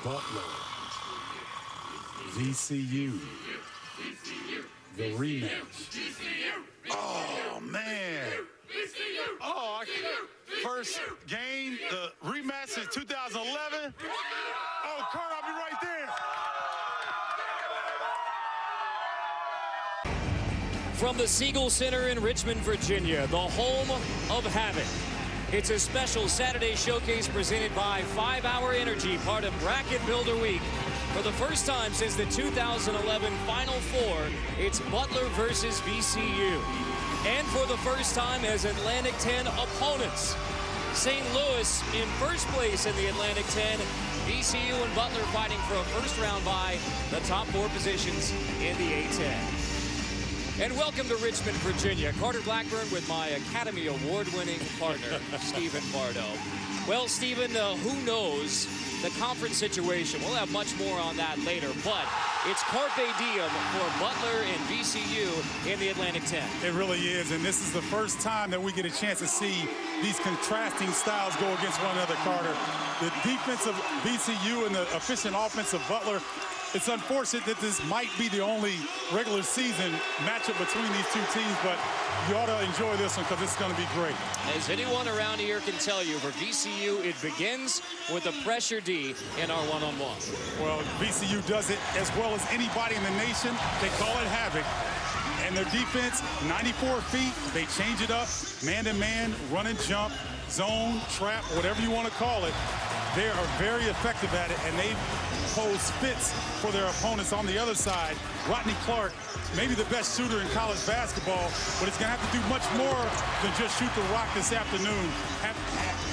Butler, VCU, the rematch. Oh, man. Oh, first game, the rematch is 2011. Oh, Carter, I'll be right there. From the Siegel Center in Richmond, Virginia, the home of Havoc. It's a special Saturday showcase presented by 5 Hour Energy, part of Bracket Builder Week. For the first time since the 2011 Final Four, it's Butler versus VCU. And for the first time as Atlantic 10 opponents. St. Louis in first place in the Atlantic 10. VCU and Butler fighting for a first-round bye, the top 4 positions in the A-10. And welcome to Richmond, Virginia. Carter Blackburn with my Academy Award-winning partner, Stephen Pardo. Well, Stephen, who knows the conference situation? We'll have much more on that later, but it's carpe diem for Butler and VCU in the Atlantic 10. It really is, and this is the first time that we get a chance to see these contrasting styles go against one another, Carter. The defense of VCU and the efficient offense of Butler. It's unfortunate that this might be the only regular season matchup between these two teams, but you ought to enjoy this one because it's going to be great. As anyone around here can tell you, for VCU, it begins with a pressure D in our one-on-one. Well, VCU does it as well as anybody in the nation. They call it Havoc. And their defense, 94 feet, they change it up, man-to-man, run and jump, zone, trap, whatever you want to call it. They are very effective at it, and they pose fits for their opponents on the other side. Rodney Clark, maybe the best shooter in college basketball, but he's going to have to do much more than just shoot the rock this afternoon.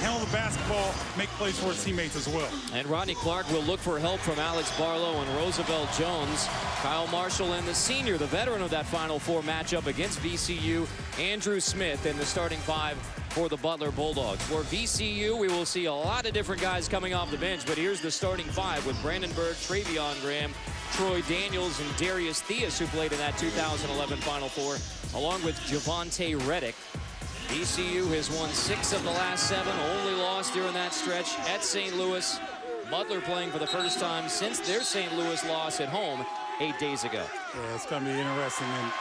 Handle the basketball, make plays for his teammates as well. And Rodney Clark will look for help from Alex Barlow and Roosevelt Jones. Kyle Marshall and the senior, the veteran of that Final Four matchup against VCU, Andrew Smith in the starting 5 for the Butler Bulldogs. For VCU, we will see a lot of different guys coming off the bench, but here's the starting 5 with Brandon Berg, Travion Graham, Troy Daniels, and Darius Theus, who played in that 2011 Final Four, along with Javonte Reddick. VCU has won 6 of the last 7, only lost during that stretch at St. Louis. Butler playing for the first time since their St. Louis loss at home 8 days ago. Yeah, it's going to be interesting, and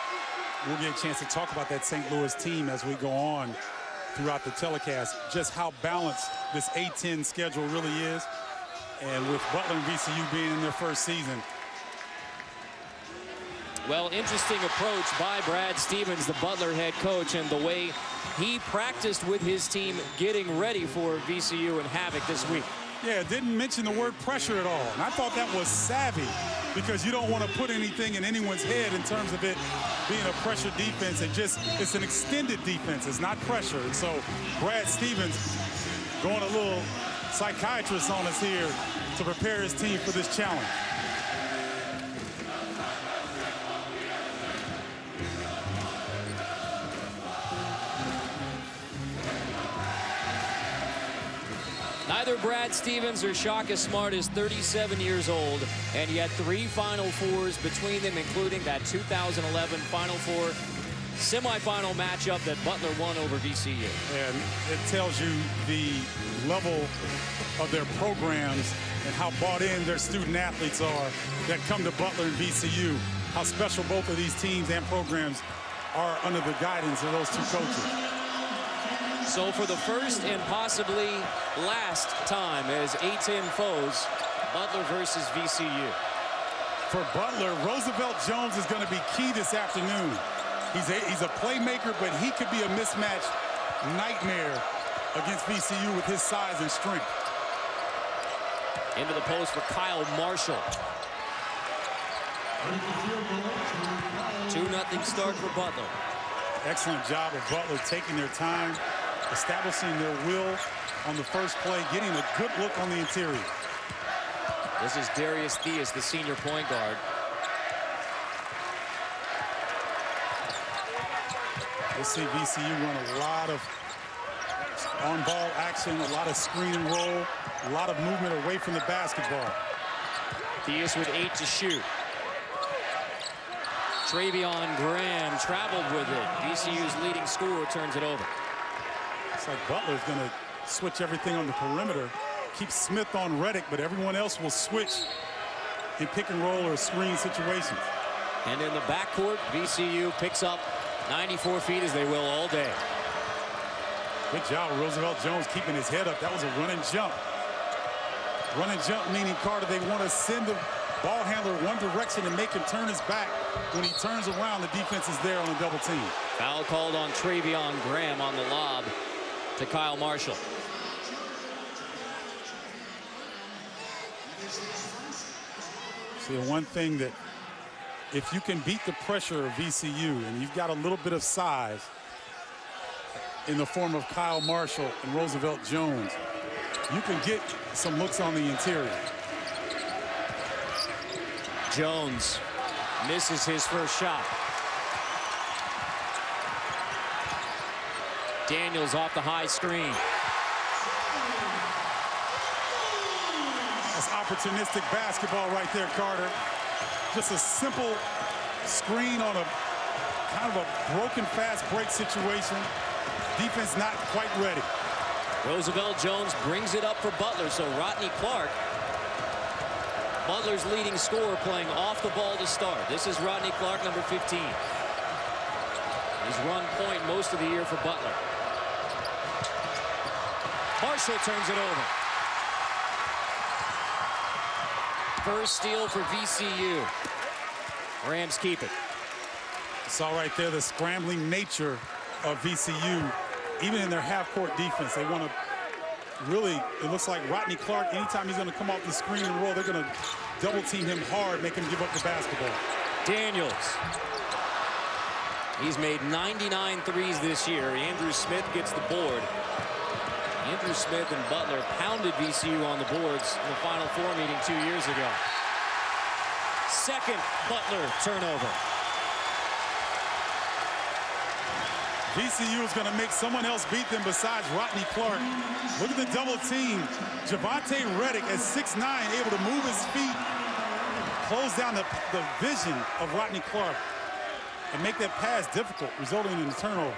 we'll get a chance to talk about that St. Louis team as we go on throughout the telecast, just how balanced this A-10 schedule really is. And with Butler and VCU being in their first season. Well, interesting approach by Brad Stevens, the Butler head coach, and the way he practiced with his team getting ready for VCU and Havoc this week. Yeah, didn't mention the word pressure at all. And I thought that was savvy because you don't want to put anything in anyone's head in terms of it being a pressure defense. It's an extended defense. It's not pressure. And so Brad Stevens going a little psychiatrist on us here to prepare his team for this challenge. Neither Brad Stevens or Shaka Smart is 37 years old, and yet 3 Final Fours between them, including that 2011 Final Four semifinal matchup that Butler won over VCU. And it tells you the level of their programs and how bought in their student athletes are that come to Butler and VCU, how special both of these teams and programs are under the guidance of those 2 coaches. So for the first and possibly last time as A-10 foes, Butler versus VCU. For Butler, Roosevelt Jones is going to be key this afternoon. He's a playmaker, but he could be a mismatch nightmare against VCU with his size and strength. Into the post for Kyle Marshall. 2-0 start for Butler. Excellent job of Butler taking their time, establishing their will on the first play, getting a good look on the interior. This is Darius Theus, the senior point guard. We'll see VCU run a lot of on-ball action, a lot of screen and roll, a lot of movement away from the basketball. Theus with 8 to shoot. Travion Graham traveled with it. VCU's leading scorer turns it over. It's like Butler's going to switch everything on the perimeter, keep Smith on Reddick, but everyone else will switch in pick and roll or screen situations. And in the backcourt, VCU picks up 94 feet as they will all day. Good job, Roosevelt Jones keeping his head up. That was a run and jump. Run and jump meaning, Carter, they want to send the ball handler one direction and make him turn his back. When he turns around, the defense is there on a double team. Foul called on Travion Graham on the lob to Kyle Marshall. See, the one thing that if you can beat the pressure of VCU and you've got a little bit of size in the form of Kyle Marshall and Roosevelt Jones, you can get some looks on the interior. Jones misses his first shot. Daniels off the high screen. That's opportunistic basketball right there, Carter. Just a simple screen on a kind of a broken fast break situation. Defense not quite ready. Roosevelt Jones brings it up for Butler, so Rodney Clark, Butler's leading scorer, playing off the ball to start. This is Rodney Clark, number 15. He's run point most of the year for Butler. Marshall turns it over. First steal for VCU. Rams keep it. Saw right there the scrambling nature of VCU. Even in their half-court defense, they want to really, it looks like Rodney Clark, anytime he's going to come off the screen and roll, they're going to double-team him hard, make him give up the basketball. Daniels. He's made 99 threes this year. Andrew Smith gets the board. Andrew Smith and Butler pounded VCU on the boards in the Final Four meeting 2 years ago. Second Butler turnover. VCU is going to make someone else beat them besides Rodney Clark. Look at the double team. Javonte Reddick at 6'9", able to move his feet, close down the vision of Rodney Clark, and make that pass difficult, resulting in a turnover.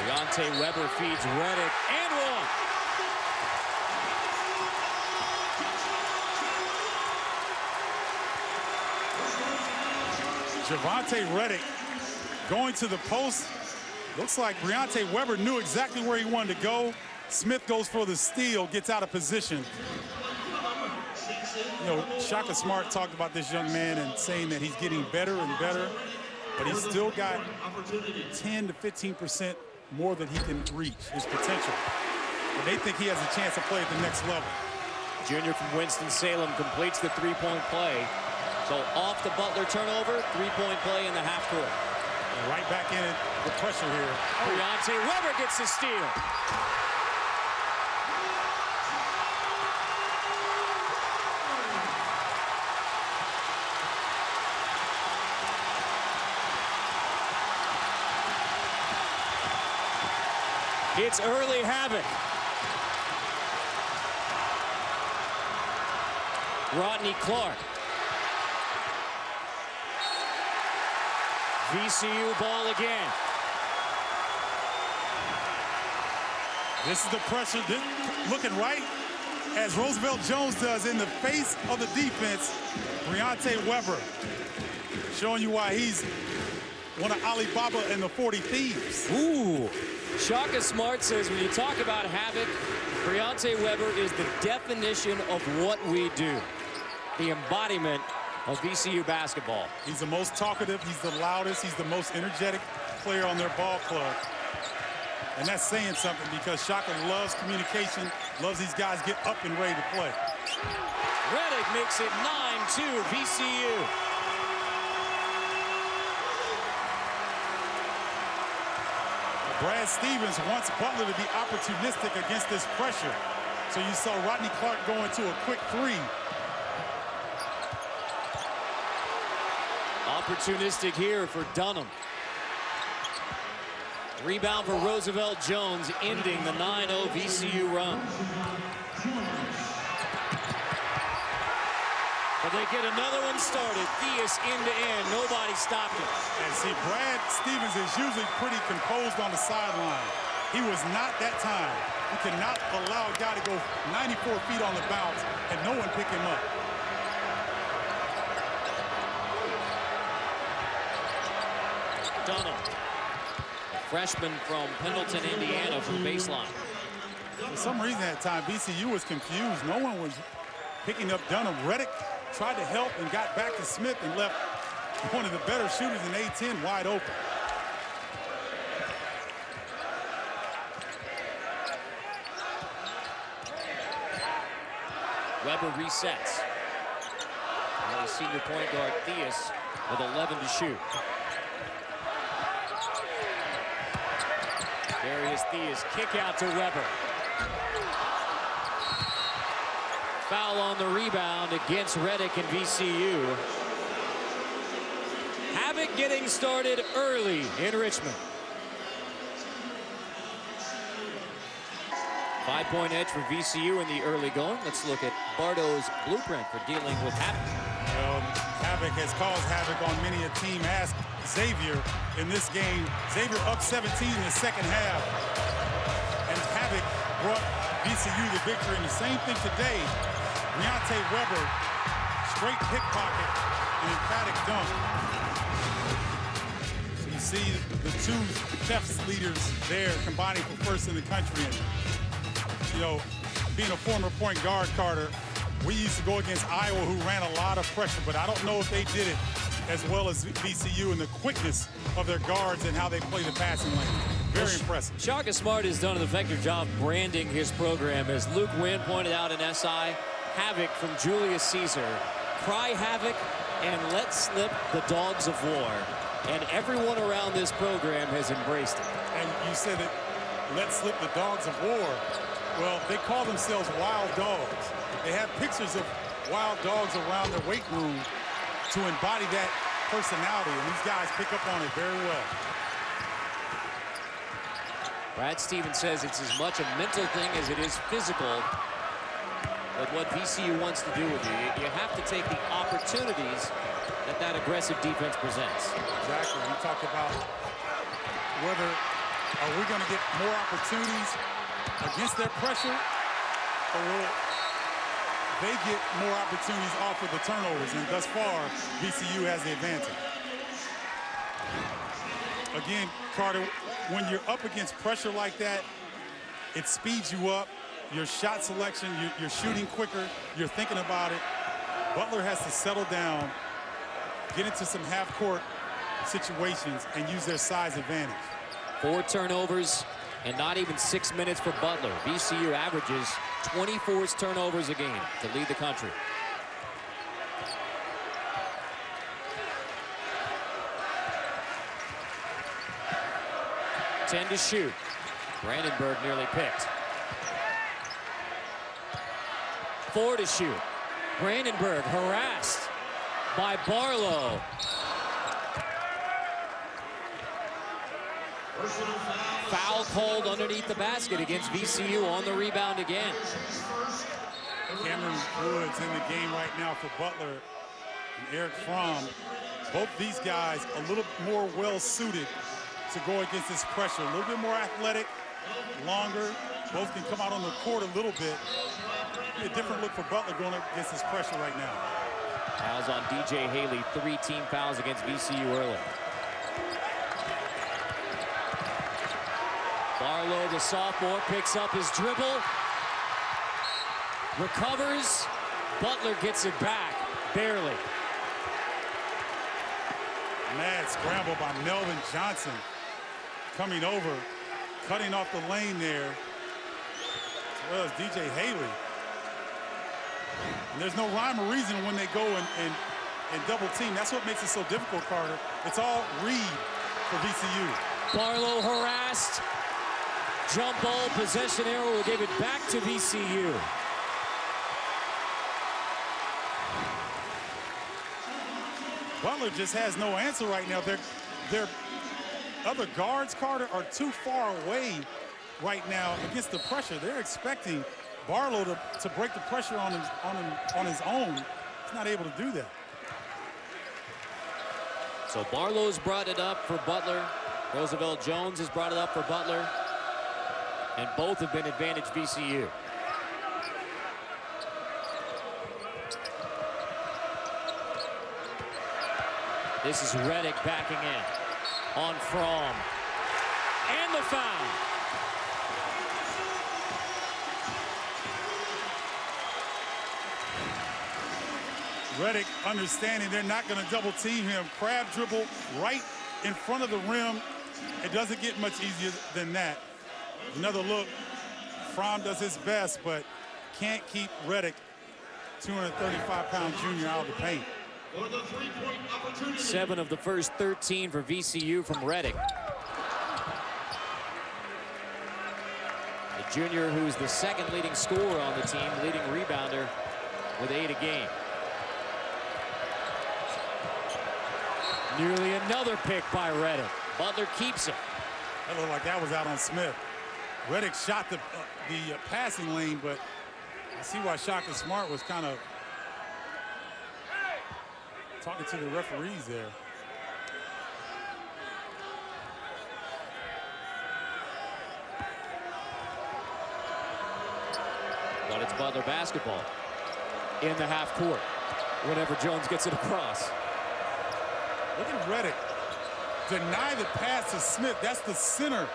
Deontay Weber feeds Reddick and one. Javonte Reddick going to the post. Looks like Deontay Weber knew exactly where he wanted to go. Smith goes for the steal, gets out of position. You know, Shaka Smart talked about this young man and saying that he's getting better and better, but he's still got 10 to 15% more than he can reach, his potential. And they think he has a chance to play at the next level. Junior from Winston-Salem completes the three-point play. So off the Butler turnover, three-point play in the half court. And right back in it, the pressure here. Deontay Weber gets the steal. It's early havoc. Rodney Clark. VCU ball again. This is the pressure, looking right as Roosevelt Jones does in the face of the defense. Deontay Weber showing you why he's one of Alibaba and the 40 Thieves. Ooh. Shaka Smart says when you talk about havoc, Deontay Weber is the definition of what we do. The embodiment of VCU basketball. He's the most talkative, he's the loudest, he's the most energetic player on their ball club. And that's saying something because Shaka loves communication, loves these guys get up and ready to play. Reddick makes it 9-2 VCU. Brad Stevens wants Butler to be opportunistic against this pressure. So you saw Rodney Clark go into a quick three. Opportunistic here for Dunham. Rebound for Roosevelt Jones, ending the 9-0 VCU run. But they get another one started. Theus end to end. Nobody stopped him. And see, Brad Stevens is usually pretty composed on the sideline. He was not that time. You cannot allow a guy to go 94 feet on the bounce and no one pick him up. Dunham, a freshman from Pendleton, Indiana, from baseline. For some reason at that time, VCU was confused. No one was picking up Dunham. Reddick tried to help and got back to Smith and left one of the better shooters in A-10 wide open. Weber resets. Now the senior point guard Theus with 11 to shoot. Darius Theus, kick out to Weber. Foul on the rebound against Reddick and VCU. Havoc getting started early in Richmond. 5-point edge for VCU in the early going. Let's look at Bardo's blueprint for dealing with Havoc. Well, Havoc has caused havoc on many a team. Ask Xavier in this game. Xavier up 17 in the second half. And Havoc brought VCU the victory. And the same thing today. Deontay Weber, straight pickpocket, and emphatic dunk. So you see the two theft leaders there combining for first in the country. And, you know, being a former point guard, Carter, we used to go against Iowa, who ran a lot of pressure, but I don't know if they did it as well as VCU and the quickness of their guards and how they play the passing lane. Very impressive. Shaka Smart has done an effective job branding his program. As Luke Wynn pointed out in SI, Havoc from Julius Caesar. Cry havoc and let slip the dogs of war. And everyone around this program has embraced it. And you said that let slip the dogs of war. Well, they call themselves wild dogs. They have pictures of wild dogs around their weight room to embody that personality, and these guys pick up on it very well. Brad Stevens says it's as much a mental thing as it is physical. But what VCU wants to do with you have to take the opportunities that aggressive defense presents. Exactly. We talked about whether are we going to get more opportunities against their pressure, or will they get more opportunities off of the turnovers? And thus far, VCU has the advantage. Again, Carter, when you're up against pressure like that, it speeds you up. Your shot selection, you're shooting quicker, you're thinking about it. Butler has to settle down, get into some half-court situations, and use their size advantage. 4 turnovers and not even 6 minutes for Butler. VCU averages 24 turnovers a game to lead the country. Ten to shoot. Brandenburg nearly picked. 4 to shoot. Brandenburg harassed by Barlow. Foul called underneath the basket against VCU on the rebound again. Cameron Woods in the game right now for Butler and Eric Fromm. Both these guys a little more well-suited to go against this pressure. A little bit more athletic, longer. Both can come out on the court a little bit. A different look for Butler going up against this pressure right now. Fouls on DJ Haley. 3 team fouls against VCU early. Barlow, the sophomore, picks up his dribble. Recovers. Butler gets it back. Barely. Mad scramble by Melvin Johnson. Coming over, cutting off the lane there. As well as DJ Haley. And there's no rhyme or reason when they go and double team. That's what makes it so difficult, Carter. It's all read for VCU. Barlow harassed. Jump ball, possession arrow will give it back to VCU. Butler just has no answer right now. Their other guards, Carter, are too far away right now against the pressure. They're expecting Barlow to break the pressure on his own. He's not able to do that. So Barlow's brought it up for Butler. Roosevelt Jones has brought it up for Butler. And both have been advantage VCU. This is Reddick backing in on Fromm. And the foul. Reddick understanding they're not going to double team him. Crab dribble right in front of the rim. It doesn't get much easier than that. Another look. Fromm does his best, but can't keep Reddick, 235-pound junior, out of the paint. 7 of the first 13 for VCU from Reddick. The junior who's the second leading scorer on the team, leading rebounder with 8 a game. Nearly another pick by Reddick. Butler keeps it. That looked like that was out on Smith. Reddick shot the passing lane, but I see why Shaka Smart was kind of talking to the referees there. But it's Butler basketball in the half court whenever Jones gets it across. Look at Reddick deny the pass to Smith. That's the center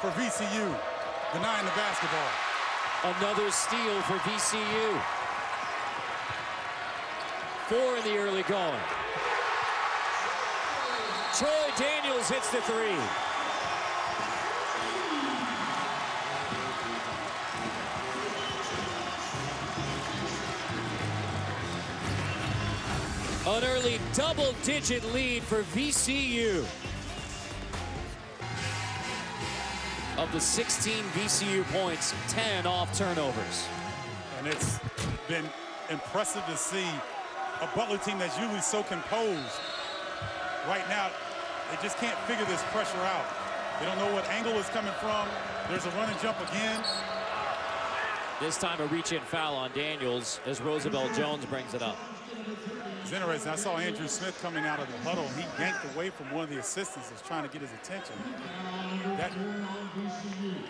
for VCU, denying the basketball. Another steal for VCU. 4 in the early going. Troy Daniels hits the 3. An early double-digit lead for VCU. Of the 16 VCU points, 10 off turnovers. And it's been impressive to see a Butler team that's usually so composed. Right now, they just can't figure this pressure out. They don't know what angle it's coming from. There's a run and jump again. This time a reach-in foul on Daniels as Roosevelt Jones brings it up. It's interesting. I saw Andrew Smith coming out of the huddle. He yanked away from one of the assistants that's trying to get his attention. That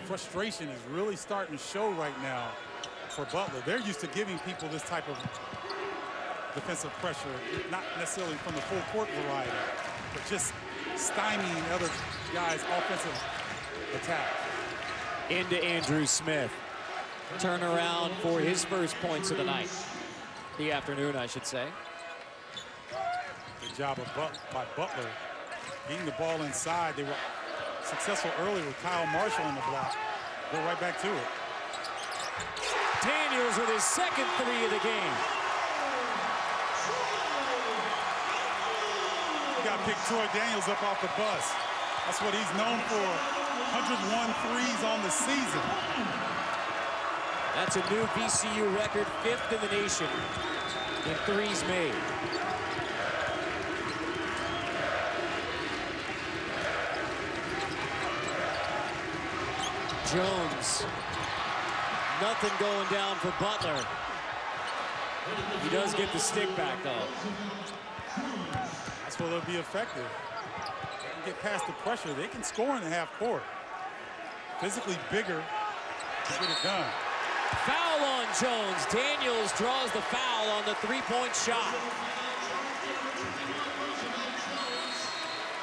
frustration is really starting to show right now for Butler. They're used to giving people this type of defensive pressure, not necessarily from the full court variety, but just stymieing other guys' offensive attack. Into Andrew Smith. Turnaround for his first points of the night. The afternoon, I should say. Good job by Butler getting the ball inside. They were successful earlier with Kyle Marshall on the block. Go right back to it. Daniels with his second 3 of the game. You got to pick Troy Daniels up off the bus. That's what he's known for. 101 threes on the season. That's a new VCU record, 5th in the nation in threes made. Jones. Nothing going down for Butler. He does get the stick back, though. That's where they'll be effective. They can get past the pressure. They can score in the half court. Physically bigger to get it done. Foul on Jones. Daniels draws the foul on the 3-point shot.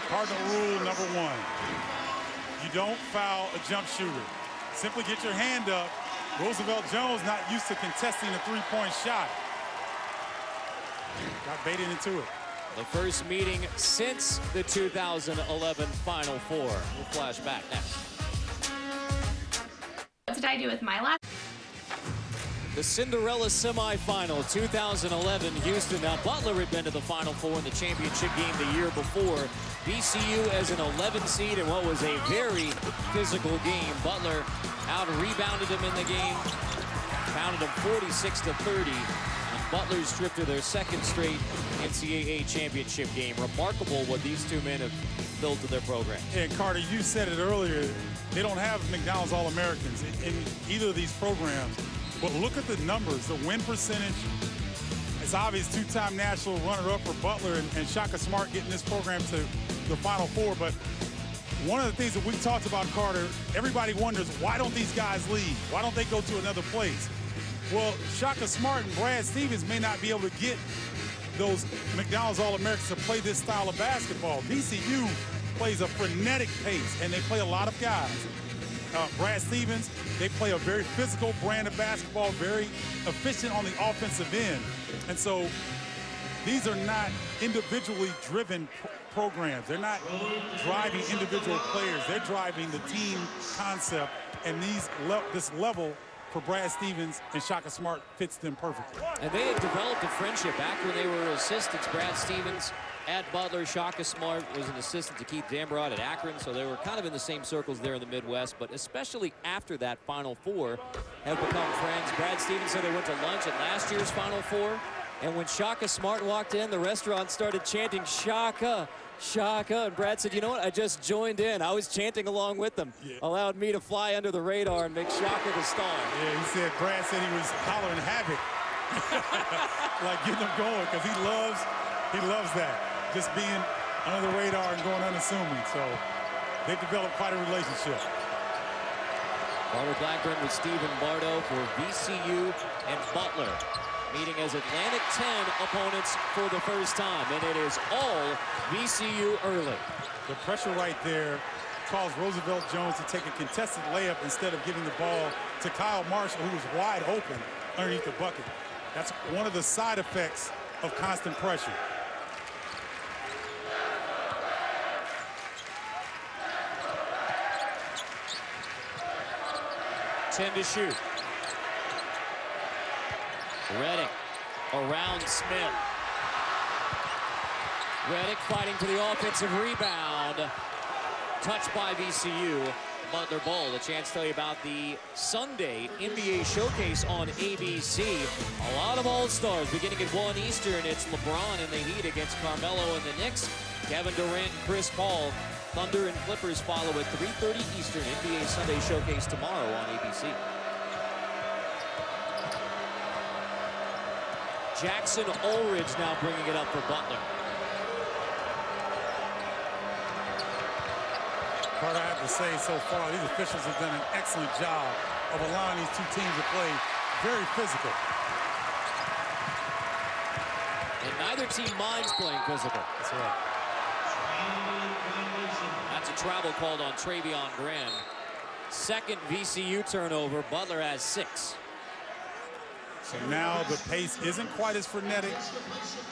Cardinal rule number 1. You don't foul a jump shooter. Simply get your hand up. Roosevelt Jones not used to contesting a 3-point shot. Got baited into it. The first meeting since the 2011 Final Four. We'll flash back next. What did I do with my last? The Cinderella semifinal 2011 Houston. Now Butler had been to the Final Four in the championship game the year before. VCU as an 11 seed in what was a very physical game. Butler out-rebounded them in the game, pounded them 46-30. And Butler stripped to their second straight NCAA championship game. Remarkable what these two men have built to their program. And Carter, you said it earlier, they don't have McDonald's All-Americans in either of these programs. But look at the numbers, the win percentage, It's obvious two-time national runner-up for Butler and Shaka Smart getting this program to the Final Four. But one of the things that we talked about, Carter, everybody wonders, why don't these guys leave? Why don't they go to another place? Well, Shaka Smart and Brad Stevens may not be able to get those McDonald's All-Americans to play this style of basketball. VCU plays a frenetic pace, and they play a lot of guys. Brad Stevens, they play a very physical brand of basketball, very efficient on the offensive end. And so these are not individually driven programs. They're not driving individual players. They're driving the team concept, and this level for Brad Stevens and Shaka Smart fits them perfectly. And they had developed a friendship back when they were assistants. Brad Stevens at Butler, Shaka Smart was an assistant to Keith Dambrod at Akron, so they were kind of in the same circles there in the Midwest, but especially after that Final Four have become friends. Brad Stevens said they went to lunch at last year's Final Four, and when Shaka Smart walked in, the restaurant started chanting, "Shaka, Shaka," and Brad said, you know what, I just joined in. I was chanting along with them. Yeah. Allowed me to fly under the radar and make Shaka the star. Yeah, he said, Brad said he was hollering havoc. Like getting them going, because he loves that. Just being under the radar and going unassuming. So they developed quite a relationship. Carter Blackburn with Stephen Bardo for VCU and Butler, meeting as Atlantic 10 opponents for the first time, and it is all VCU early. The pressure right there caused Roosevelt Jones to take a contested layup instead of giving the ball to Kyle Marshall, who was wide open underneath the bucket. That's one of the side effects of constant pressure. Ten to shoot. Reddick around Smith. Reddick fighting for the offensive rebound. Touched by VCU. Butler Bowl. A chance to tell you about the Sunday NBA Showcase on ABC. A lot of All-Stars beginning at 1 Eastern. It's LeBron and the Heat against Carmelo and the Knicks. Kevin Durant and Chris Paul. Thunder and Clippers follow at 3:30 Eastern. NBA Sunday Showcase tomorrow on ABC. Jackson Ulrich now bringing it up for Butler. Carter, I have to say, so far, these officials have done an excellent job of allowing these two teams to play very physical. And neither team minds playing physical. That's right. That's a travel called on Travion Graham. Second VCU turnover. Butler has 6. So now the pace isn't quite as frenetic.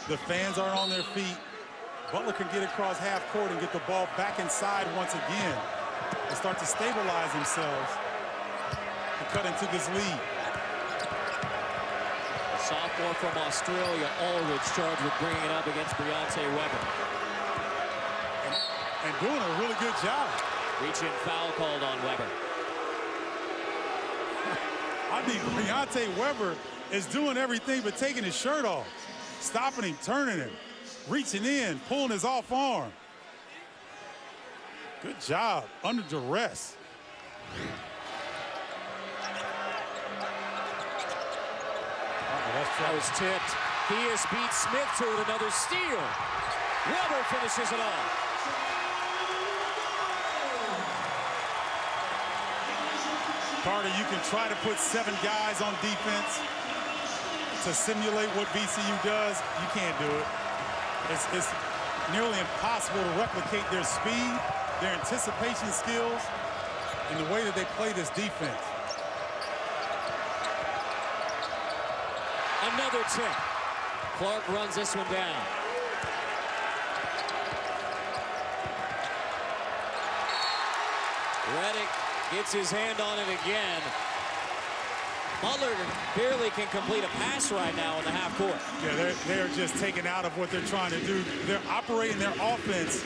The fans aren't on their feet. Butler can get across half court and get the ball back inside once again and start to stabilize themselves to cut into this lead. A sophomore from Australia, Ulrich, charged with bringing it up against Briante Weber. And doing a really good job. Reach-in foul called on Weber. I think Briante Weber is doing everything but taking his shirt off. Stopping him, turning him, reaching in, pulling his off arm. Good job, under duress. That was tipped. Theus beats Smith to it, another steal. Weber finishes it off. Carter, you can try to put 7 guys on defense to simulate what VCU does. You can't do it. It's nearly impossible to replicate their speed, their anticipation skills, and the way that they play this defense. Another tip. Clark runs this one down. Reddick gets his hand on it again. Butler barely can complete a pass right now in the half court. Yeah, they're just taken out of what they're trying to do. They're operating their offense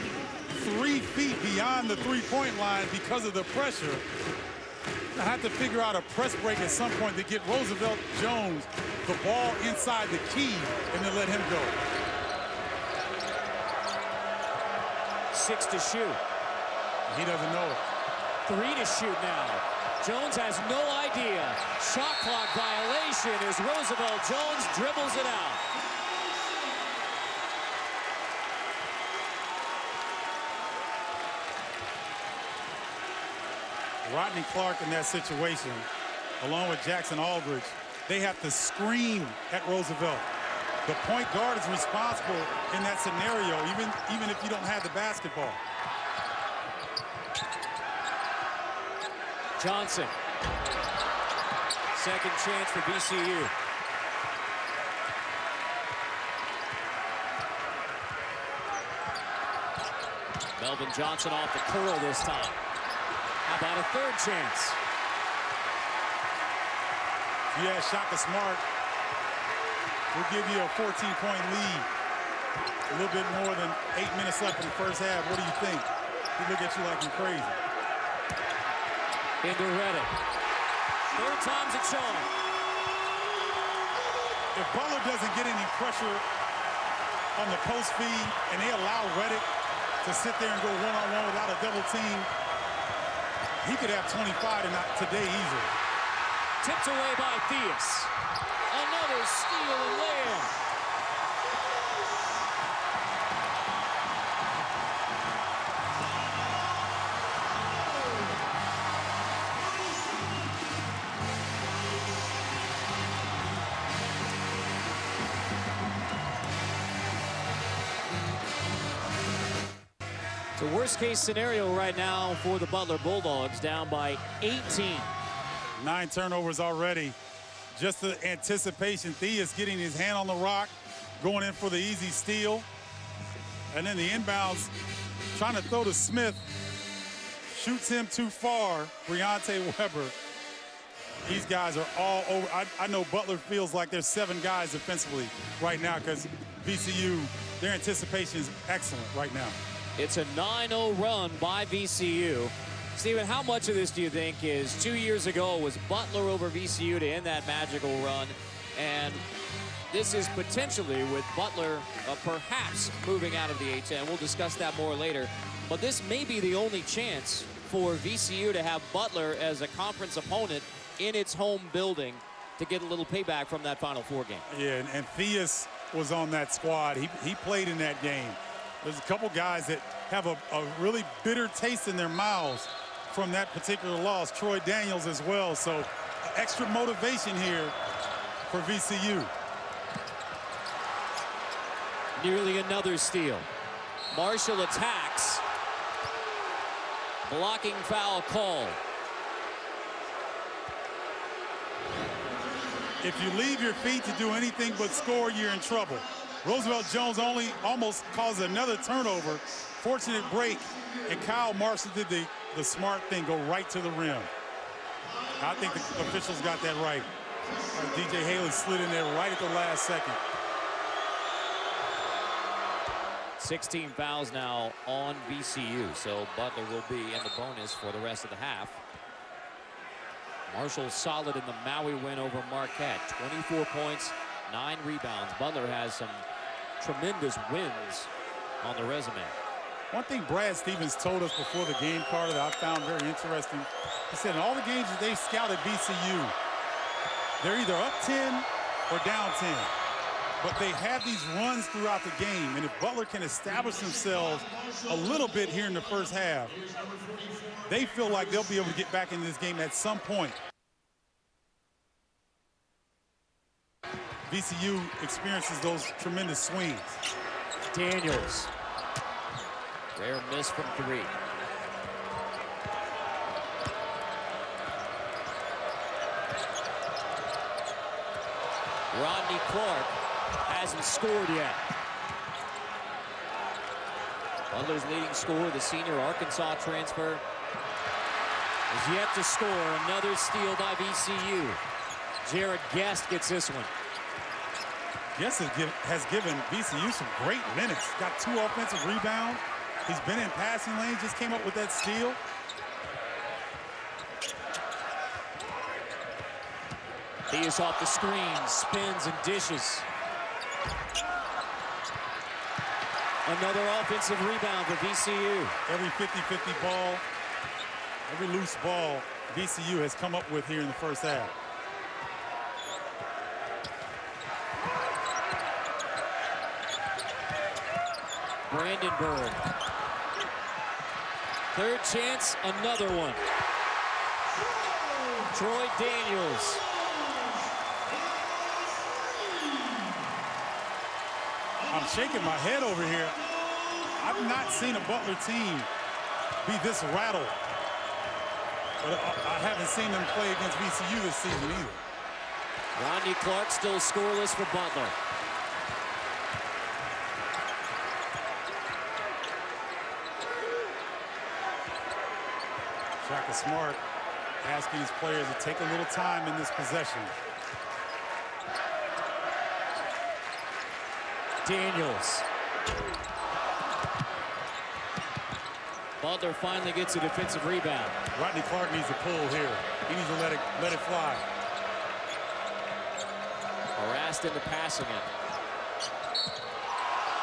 3 feet beyond the three-point line because of the pressure. I have to figure out a press break at some point to get Roosevelt Jones the ball inside the key and then let him go. 6 to shoot. He doesn't know it. 3 to shoot now. Jones has no idea. Shot clock violation as Roosevelt Jones dribbles it out. Rodney Clark in that situation, along with Jackson Aldridge, they have to scream at Roosevelt. The point guard is responsible in that scenario, even if you don't have the basketball. Johnson. Second chance for VCU. Melvin Johnson off the curl this time. How about a third chance? Yeah, Shaka Smart will give you a 14-point lead. A little bit more than 8 minutes left in the first half. What do you think? He look at you like you're crazy. Into Reddick. Third time's a charm. If Butler doesn't get any pressure on the post feed and they allow Reddick to sit there and go one-on-one without a double team, he could have 25 today easily. Tipped away by Theus. Another steal and layup. It's a worst-case scenario right now for the Butler Bulldogs, down by 18. 9 turnovers already. Just the anticipation. Theus getting his hand on the rock, going in for the easy steal. And then the inbounds, trying to throw to Smith. Shoots him too far. Briante Weber. These guys are all over. I know Butler feels like there's 7 guys defensively right now because VCU, their anticipation is excellent right now. It's a 9-0 run by VCU. Steven, how much of this do you think is 2 years ago was Butler over VCU to end that magical run? And this is potentially with Butler perhaps moving out of the A-10. We'll discuss that more later. But this may be the only chance for VCU to have Butler as a conference opponent in its home building to get a little payback from that Final Four game. Yeah, and Theus was on that squad. He played in that game. There's a couple guys that have a really bitter taste in their mouths from that particular loss. Troy Daniels as well. So extra motivation here for VCU. Nearly another steal. Marshall attacks. Blocking foul call. If you leave your feet to do anything but score, you're in trouble. Roosevelt Jones almost caused another turnover. Fortunate break, and Kyle Marshall did the smart thing, go right to the rim. I think the officials got that right. DJ Haley slid in there right at the last second. 16 fouls now on VCU, so Butler will be in the bonus for the rest of the half. Marshall solid in the Maui win over Marquette. 24 points, 9 rebounds. Butler has some tremendous wins on the resume. One thing Brad Stevens told us before the game, Carter, that I found very interesting. He said in all the games that they've scouted VCU, they're either up 10 or down 10. But they have these runs throughout the game. And if Butler can establish themselves a little bit here in the first half, they feel like they'll be able to get back into this game at some point. VCU experiences those tremendous swings. Daniels. Rare miss from 3. Rodney Clark hasn't scored yet. Butler's leading scorer, the senior Arkansas transfer, is yet to score. Another steal by VCU. Jared Guest gets this one. Guest has given VCU some great minutes. Got 2 offensive rebounds. He's been in passing lanes, just came up with that steal. He is off the screen, spins and dishes. Another offensive rebound for VCU. Every 50-50 ball, every loose ball VCU has come up with here in the first half. Brandenburg. Third chance, another one. Troy Daniels. I'm shaking my head over here. I've not seen a Butler team be this rattled. But I haven't seen them play against VCU this season either. Rodney Clark still scoreless for Butler. Shaka Smart asking his players to take a little time in this possession. Daniels. Butler finally gets a defensive rebound. Rodney Clark needs to pull here. He needs to let it fly. Harassed into passing it.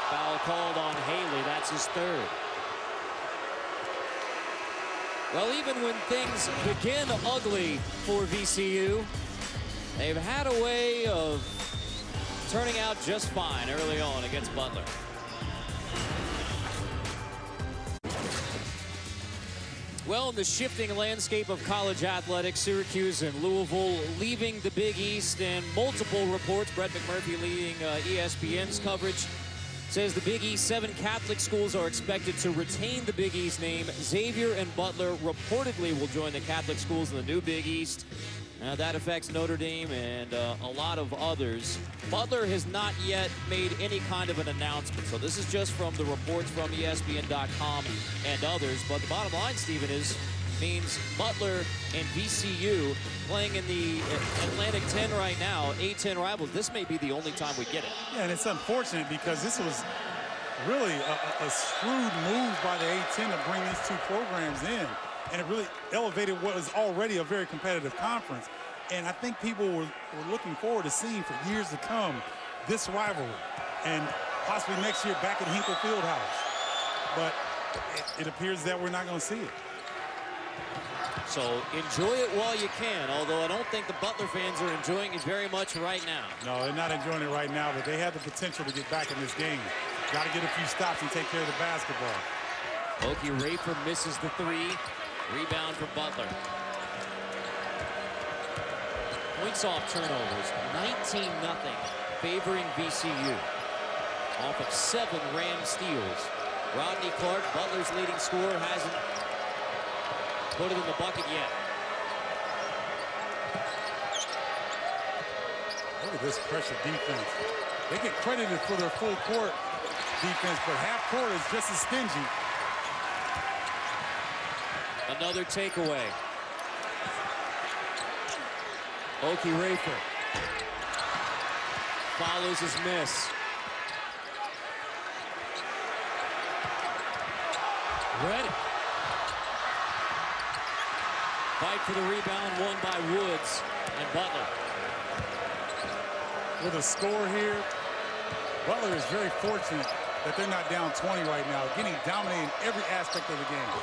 Foul called on Haley. That's his third. Well, even when things begin ugly for VCU, they've had a way of turning out just fine early on against Butler. Well, in the shifting landscape of college athletics, Syracuse and Louisville leaving the Big East, and multiple reports, Brett McMurphy leading ESPN's coverage, says the Big East 7 Catholic schools are expected to retain the Big East name. Xavier and Butler reportedly will join the Catholic schools in the new Big East. That affects Notre Dame and a lot of others. Butler has not yet made any kind of an announcement, so this is just from the reports from ESPN.com and others. But the bottom line, Stephen, means Butler and VCU playing in the Atlantic 10 right now, A-10 rivals. This may be the only time we get it. Yeah, and it's unfortunate because this was really a shrewd move by the A-10 to bring these two programs in. And it really elevated what was already a very competitive conference. And I think people were looking forward to seeing for years to come this rivalry. And possibly next year back at Hinkle Fieldhouse. But it appears that we're not going to see it. So enjoy it while you can, although I don't think the Butler fans are enjoying it very much right now. No, they're not enjoying it right now, but they have the potential to get back in this game. Got to get a few stops and take care of the basketball. Okie Rafer misses the three. Rebound for Butler. Points off turnovers, 19-0, favoring VCU. Off of 7 Ram steals. Rodney Clark, Butler's leading scorer, hasn't put it in the bucket yet. Look at this pressure defense. They get credited for their full court defense, but half court is just as stingy. Another takeaway. Okie Rafer follows his miss. Ready. Fight for the rebound, won by Woods and Butler. With a score here, Butler is very fortunate that they're not down 20 right now, getting dominated in every aspect of the game.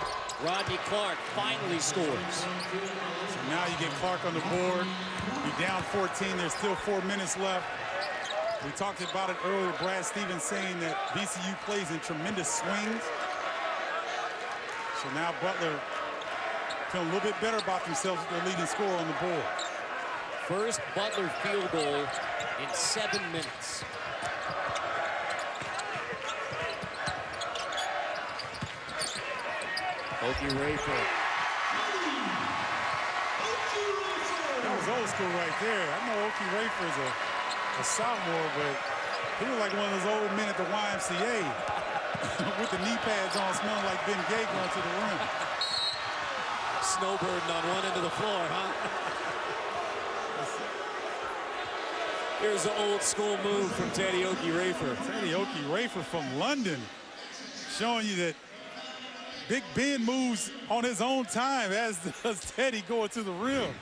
Rodney Clark finally scores. So now you get Clark on the board. You're down 14. There's still 4 minutes left. We talked about it earlier. Brad Stevens saying that VCU plays in tremendous swings. So now Butler feeling a little bit better about themselves with their leading scorer on the board. First Butler field goal in 7 minutes. Okie Rafer. That was old school right there. I know Okie Rafer is a sophomore, but he was like one of those old men at the YMCA with the knee pads on, smelling like Ben Gay going to the rim. Snowbirding on one end of the floor, huh? Here's an old school move from Teddy Okie Rafer. Teddy Okie Rafer from London, showing you that Big Ben moves on his own time, as does Teddy going to the rim.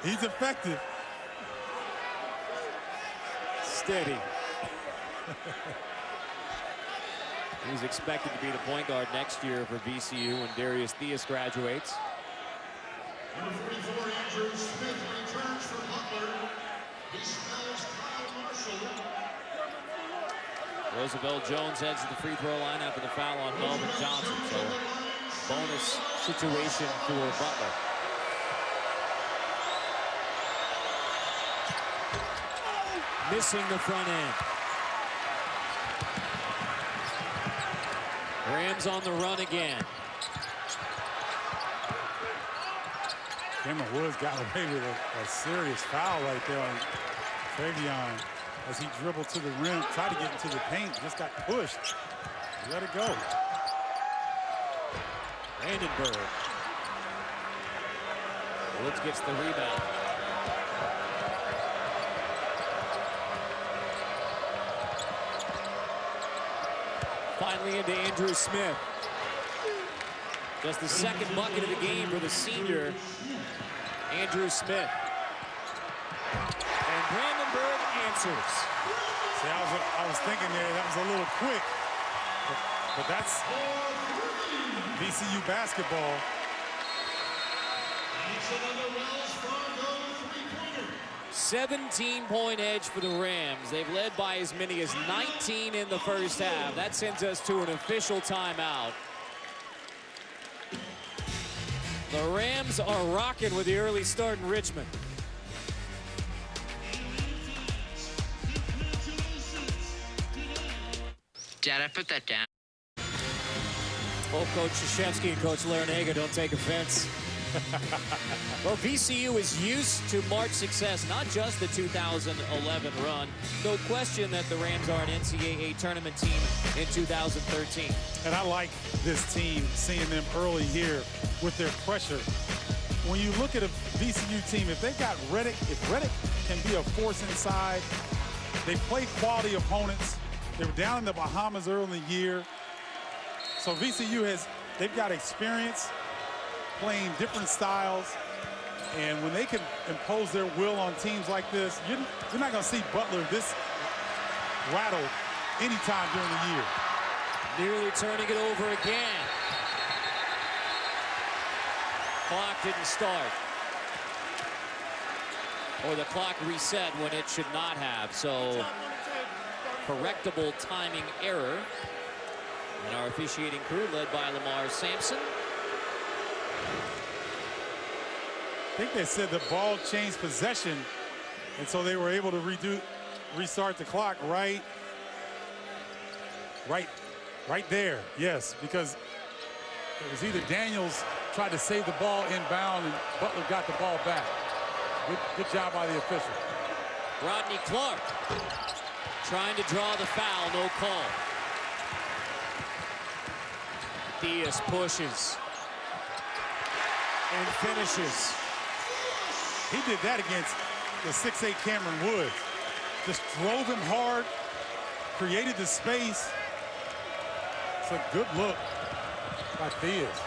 He's effective. Steady. He's expected to be the point guard next year for VCU when Darius Theus graduates. Number 44, Andrew Smith returns for Butler. He smells Kyle Marshall. Roosevelt Jones heads to the free throw line after the foul on Melvin Johnson. So bonus situation for Butler. missing the front end. Rams on the run again. Cameron Woods got away with a serious foul right there on Travion as he dribbled to the rim, tried to get into the paint, just got pushed. Let it go. Brandenburg. Woods gets the rebound. Finally into Andrew Smith. Just the second bucket of the game for the senior, Andrew Smith. And Brandenburg answers. See, I was thinking there that was a little quick, but that's VCU basketball. 17-point edge for the Rams. They've led by as many as 19 in the first half. That sends us to an official timeout. The Rams are rocking with the early start in Richmond. Dad, I put that down. Both Coach Krzyzewski and Coach Larinaga don't take offense. Well, VCU is used to March success, not just the 2011 run. No question that the Rams are an NCAA tournament team in 2013. And I like this team, seeing them early here with their pressure. When you look at a VCU team, if they got Reddick, if Reddick can be a force inside, they play quality opponents. They were down in the Bahamas early in the year. So VCU they've got experience playing different styles, and when they can impose their will on teams like this, you're not going to see Butler this rattled anytime during the year. Nearly turning it over again. Clock didn't start. Or the clock reset when it should not have, so correctable timing error. And our officiating crew led by Lamar Sampson. I think they said the ball changed possession, and so they were able to restart the clock right there. Yes, because it was either Daniels tried to save the ball inbound and Butler got the ball back. Good job by the official. Rodney Clark trying to draw the foul, no call. Diaz pushes and finishes. He did that against the 6'8" Cameron Woods. Just drove him hard, created the space. It's a good look by Diaz.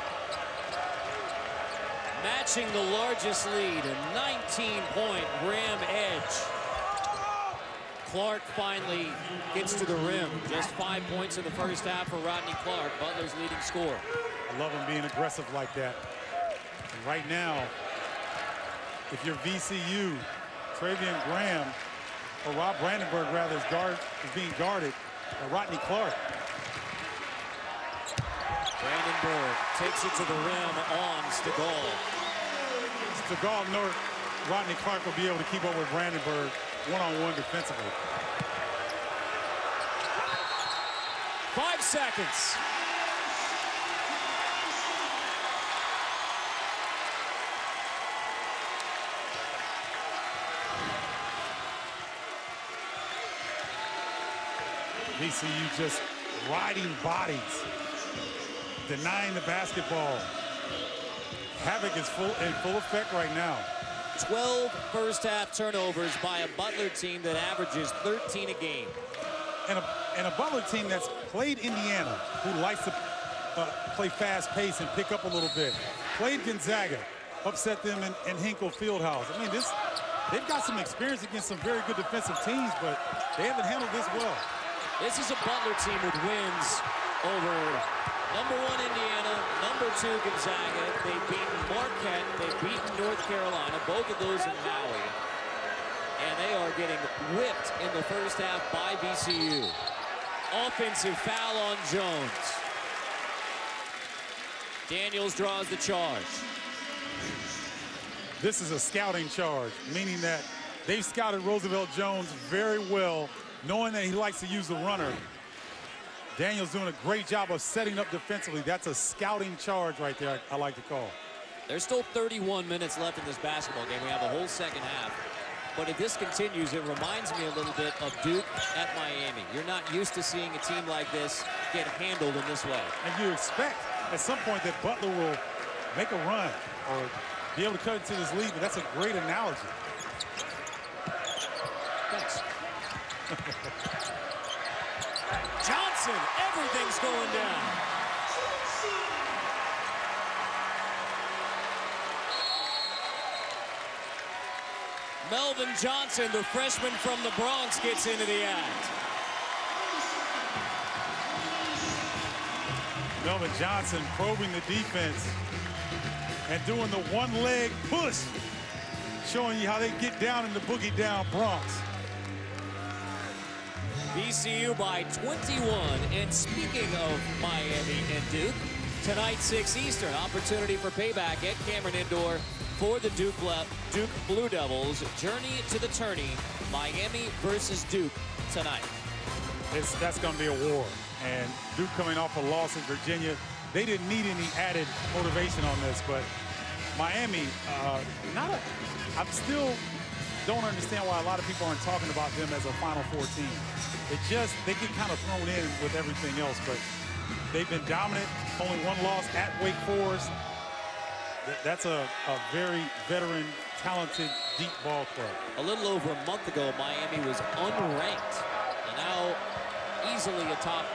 Matching the largest lead, a 19-point Ram edge. Clark finally gets to the rim. Just 5 points in the first half for Rodney Clark, Butler's leading scorer. I love him being aggressive like that. And right now, if you're VCU, Travion Graham, or Rob Brandenburg rather, is being guarded by Rodney Clark. Brandenburg takes it to the rim on Stegall. Stegall nor Rodney Clark will be able to keep up with Brandenburg one-on-one defensively. 5 seconds. VCU just riding bodies, denying the basketball. Havoc is in full effect right now. 12 first half turnovers by a Butler team that averages 13 a game. And a Butler team that's played Indiana, who likes to play fast pace and pick up a little bit. Played Gonzaga, upset them in Hinkle Fieldhouse. I mean, they've got some experience against some very good defensive teams, but they haven't handled this well. This is a Butler team with wins over #1 Indiana, #2 Gonzaga. They've beaten Marquette, they've beaten North Carolina, both of those in Maui. And they are getting whipped in the first half by VCU. Offensive foul on Jones. Daniels draws the charge. This is a scouting charge, meaning that They've scouted Roosevelt Jones very well, knowing that he likes to use the runner. Daniel's doing a great job of setting up defensively. That's a scouting charge right there, I like to call. There's still 31 minutes left in this basketball game. We have a whole second half. But if this continues, it reminds me a little bit of Duke at Miami. You're not used to seeing a team like this get handled in this way. And you expect at some point that Butler will make a run or be able to cut into this lead, but that's a great analogy. Thanks. Johnson, everything's going down. Melvin Johnson, the freshman from the Bronx, gets into the act. Melvin Johnson probing the defense and doing the one-leg push, showing you how they get down in the boogie down Bronx. VCU by 21. And speaking of Miami and Duke, tonight 6 Eastern, opportunity for payback at Cameron Indoor for the Duke Blue Devils. Journey to the tourney, Miami versus Duke tonight. That's going to be a war. And Duke coming off a loss in Virginia, they didn't need any added motivation on this, but Miami, I still don't understand why a lot of people aren't talking about them as a Final Four team. They get kind of thrown in with everything else, but they've been dominant, only one loss at Wake Forest. That's a very veteran, talented, deep ball club. A little over a month ago, Miami was unranked, and now easily atop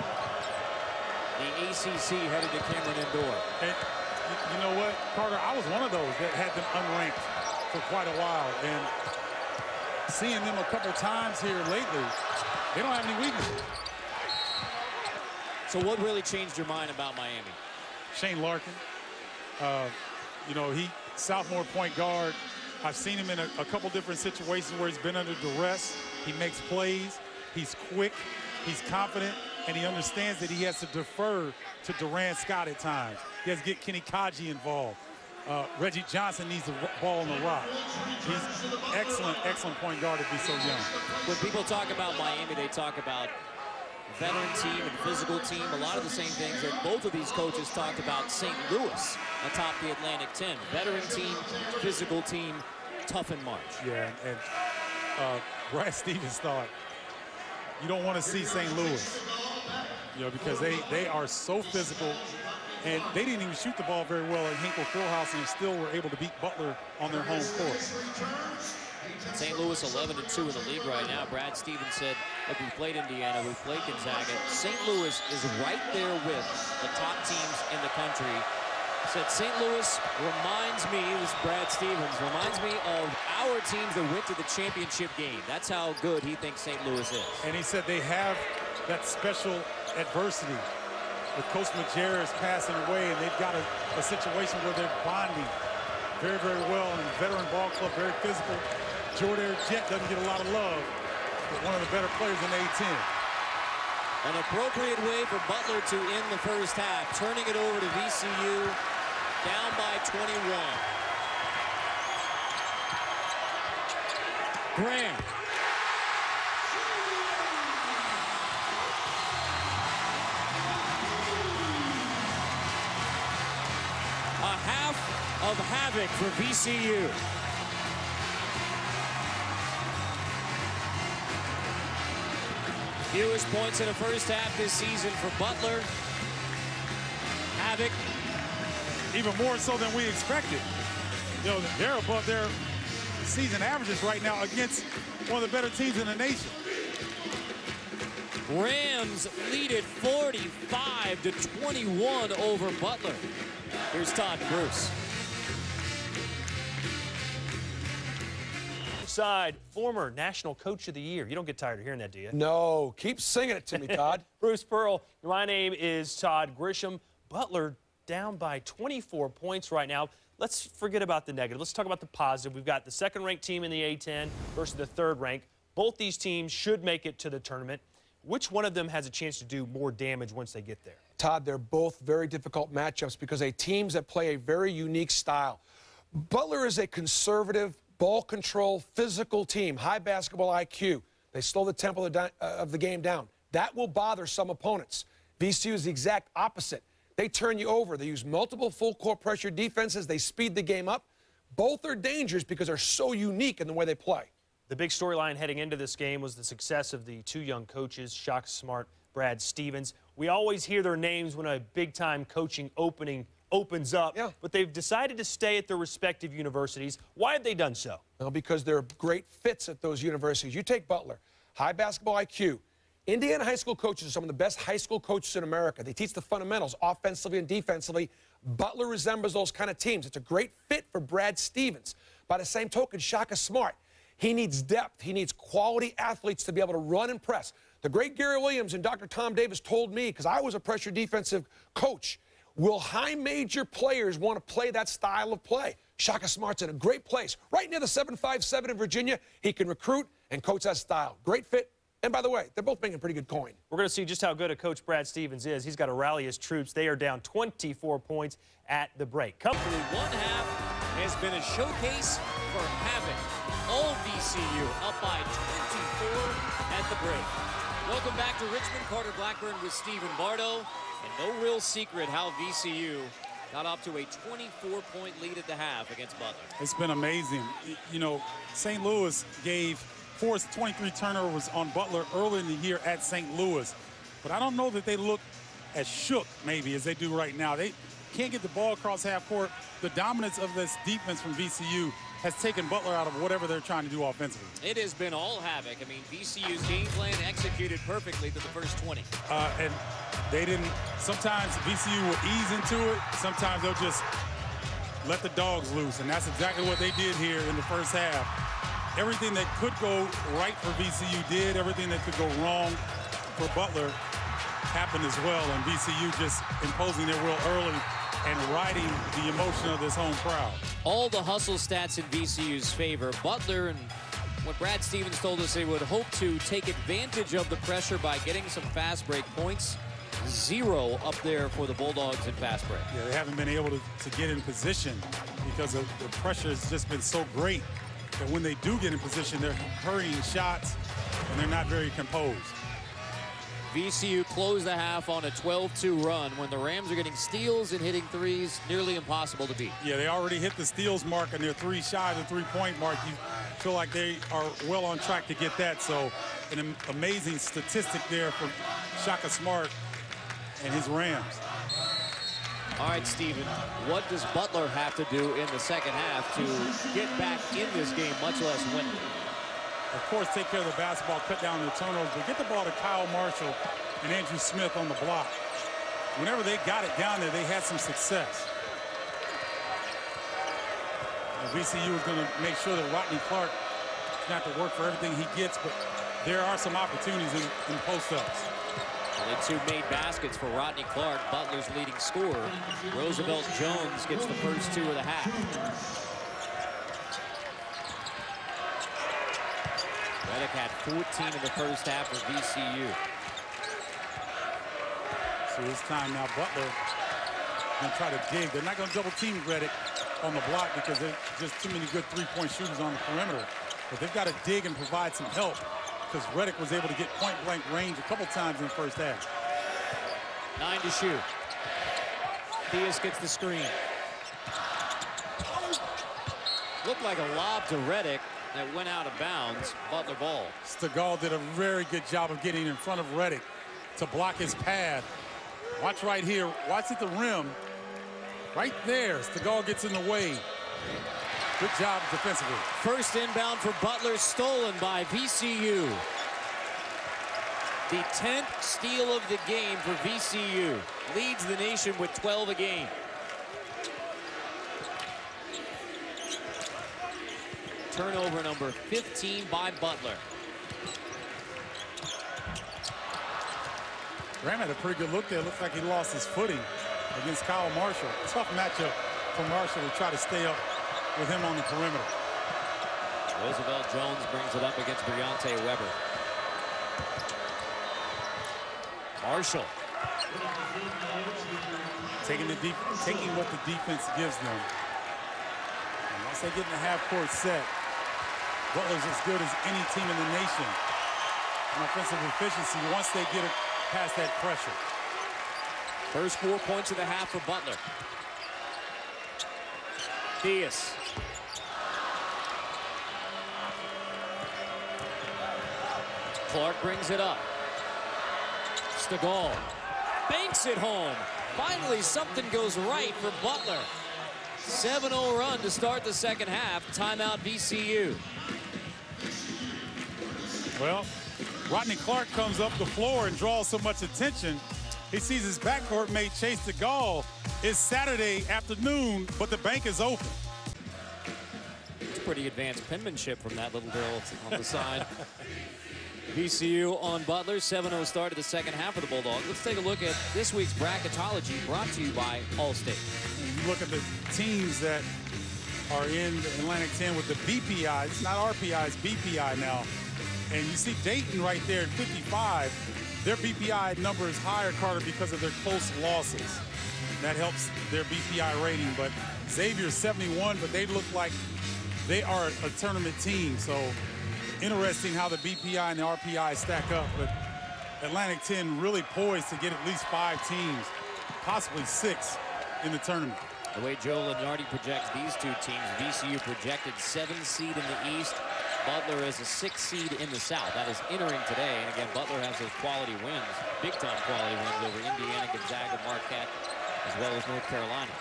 the ACC headed to Cameron Indoor. And you know what, Carter, I was one of those that had them unranked for quite a while, and seeing them a couple times here lately, they don't have any weaknesses. So what really changed your mind about Miami? Shane Larkin. You know, sophomore point guard. I've seen him in a couple different situations where he's been under duress. He makes plays. He's quick. He's confident. And he understands that he has to defer to Durant Scott at times. He has to get Kenny Kaji involved. Reggie Johnson needs the ball on the rock. He's excellent point guard to be so young. When people talk about Miami, they talk about veteran team and physical team, a lot of the same things that both of these coaches talked about St. Louis atop the Atlantic 10. Veteran team, physical team, tough in March. Yeah, and Brad Stevens thought, you don't want to see St. Louis, you know, because they are so physical, and they didn't even shoot the ball very well at Hinkle Fieldhouse and still were able to beat Butler on their home court. St. Louis 11-2 in the league right now. Brad Stevens said, look, we played Indiana, we played Gonzaga. St. Louis is right there with the top teams in the country. Said St. Louis reminds me, this is Brad Stevens, reminds me of our teams that went to the championship game. That's how good he thinks St. Louis is. And he said they have that special adversity with Coach Majerus passing away, and they've got a situation where they're bonding very, very well. And the veteran ball club, very physical. Jordan Jett doesn't get a lot of love, but one of the better players in the A-10. An appropriate way for Butler to end the first half, turning it over to VCU, down by 21. Graham. A half of havoc for VCU. Fewest points in the first half this season for Butler. Havoc. Even more so than we expected. You know, they're above their season averages right now against one of the better teams in the nation. Rams lead it 45-21 over Butler. Here's Todd and Bruce. Side, former National Coach of the Year. You don't get tired of hearing that, do you? No, keep singing it to me, Todd. Bruce Pearl, my name is Todd Grisham. Butler down by 24 points right now. Let's forget about the negative. Let's talk about the positive. We've got the second-ranked team in the A-10 versus the third-ranked. Both these teams should make it to the tournament. Which one of them has a chance to do more damage once they get there? Todd, they're both very difficult matchups because they're teams that play a very unique style. Butler is a conservative ball control, physical team, high basketball IQ. They slow the tempo of the game down. That will bother some opponents. VCU is the exact opposite. They turn you over. They use multiple full-court pressure defenses. They speed the game up. Both are dangerous because they're so unique in the way they play. The big storyline heading into this game was the success of the two young coaches, Shaka Smart, Brad Stevens. We always hear their names when a big-time coaching opening opens up, but they've decided to stay at their respective universities. Why have they done so? Well, because they're great fits at those universities. You take Butler, high basketball IQ. Indiana high school coaches are some of the best high school coaches in America. They teach the fundamentals offensively and defensively. Butler resembles those kind of teams. It's a great fit for Brad Stevens. By the same token, Shaka Smart, he needs depth. He needs quality athletes to be able to run and press. The great Gary Williams and Dr. Tom Davis told me, because I was a pressure defensive coach, will high major players want to play that style of play? Shaka Smart's in a great place. Right near the 757 in Virginia, he can recruit and coach that style. Great fit. And by the way, they're both making pretty good coin. We're going to see just how good a coach Brad Stevens is. He's got to rally his troops. They are down 24 points at the break. Through one half has been a showcase for havoc. All VCU up by 24 at the break. Welcome back to Richmond. Carter Blackburn with Stephen Bardo. And no real secret how VCU got up to a 24-point lead at the half against Butler. It's been amazing. You know, St. Louis forced 23 turnovers on Butler early in the year at St. Louis. But I don't know that they look as shook, maybe, as they do right now. They can't get the ball across half court. The dominance of this defense from VCU has taken Butler out of whatever they're trying to do offensively. It has been all havoc. I mean, VCU's game plan executed perfectly through the first 20. And they didn't, sometimes VCU will ease into it. Sometimes they'll just let the dogs loose. And that's exactly what they did here in the first half. Everything that could go right for VCU did. Everything that could go wrong for Butler happened as well. And VCU just imposing their will early and riding the emotion of this home crowd. All the hustle stats in VCU's favor. Butler, and what Brad Stevens told us, they would hope to take advantage of the pressure by getting some fast break points. 0 up there for the Bulldogs in fast break. Yeah, they haven't been able to get in position because the pressure has just been so great that when they do get in position, they're hurrying shots and they're not very composed. VCU closed the half on a 12-2 run when the Rams are getting steals and hitting threes, nearly impossible to beat. Yeah, they already hit the steals mark and they're 3 shy of the three-point mark. You feel like they are well on track to get that. So an amazing statistic there for Shaka Smart and his Rams. All right, Steven, what does Butler have to do in the second half to get back in this game, much less win it? Of course, take care of the basketball, cut down the turnovers, but get the ball to Kyle Marshall and Andrew Smith on the block. Whenever they got it down there, they had some success. VCU is going to make sure that Rodney Clark doesn't have to work for everything he gets, but there are some opportunities in post-ups. Only 2 made baskets for Rodney Clark, Butler's leading scorer. Roosevelt Jones gets the first 2 of the half. Reddick had 14 in the first half for VCU. So this time now Butler going to try to dig. They're not going to double team Reddick on the block because there's just too many good three-point shooters on the perimeter. But they've got to dig and provide some help because Reddick was able to get point-blank range a couple times in the first half. 9 to shoot. Theus gets the screen. Looked like a lob to Reddick that went out of bounds. Butler ball. Stegall did a very good job of getting in front of Reddick to block his path. Watch right here. Watch at the rim. Right there. Stegall gets in the way. Good job defensively. First inbound for Butler, stolen by VCU. The 10th steal of the game for VCU. Leads the nation with 12 a game. Turnover number 15 by Butler. Graham had a pretty good look there. Looks like he lost his footing against Kyle Marshall. Tough matchup for Marshall to try to stay up with him on the perimeter. Roosevelt Jones brings it up against Briante Weber. Marshall. Taking what the defense gives them. And once they get in the half-court set, Butler's as good as any team in the nation in offensive efficiency once they get it past that pressure. First 4 points of the half for Butler. Diaz. Clark brings it up. Stegall banks it home. Finally, something goes right for Butler. 7-0 run to start the second half. Timeout VCU. Well, Rodney Clark comes up the floor and draws so much attention. He sees his backcourt mate Chase Stegall. It's Saturday afternoon, but the bank is open. It's pretty advanced penmanship from that little girl on the side. VCU on Butler. 7-0 start of the second half of the Bulldogs. Let's take a look at this week's bracketology brought to you by Allstate. You look at the teams that are in the Atlantic 10 with the BPI. It's not RPI, it's BPI now. And you see Dayton right there at 55. Their BPI number is higher, Carter, because of their close losses. That helps their BPI rating. But Xavier's 71, but they look like they are a tournament team. So interesting how the BPI and the RPI stack up. But Atlantic 10 really poised to get at least 5 teams, possibly 6 in the tournament. The way Joe Lenardi projects these two teams, VCU projected 7th seed in the East, Butler as a 6th seed in the South. That is entering today. And again, Butler has those quality wins, big-time quality wins over Indiana, Gonzaga, Marquette, as well as North Carolina.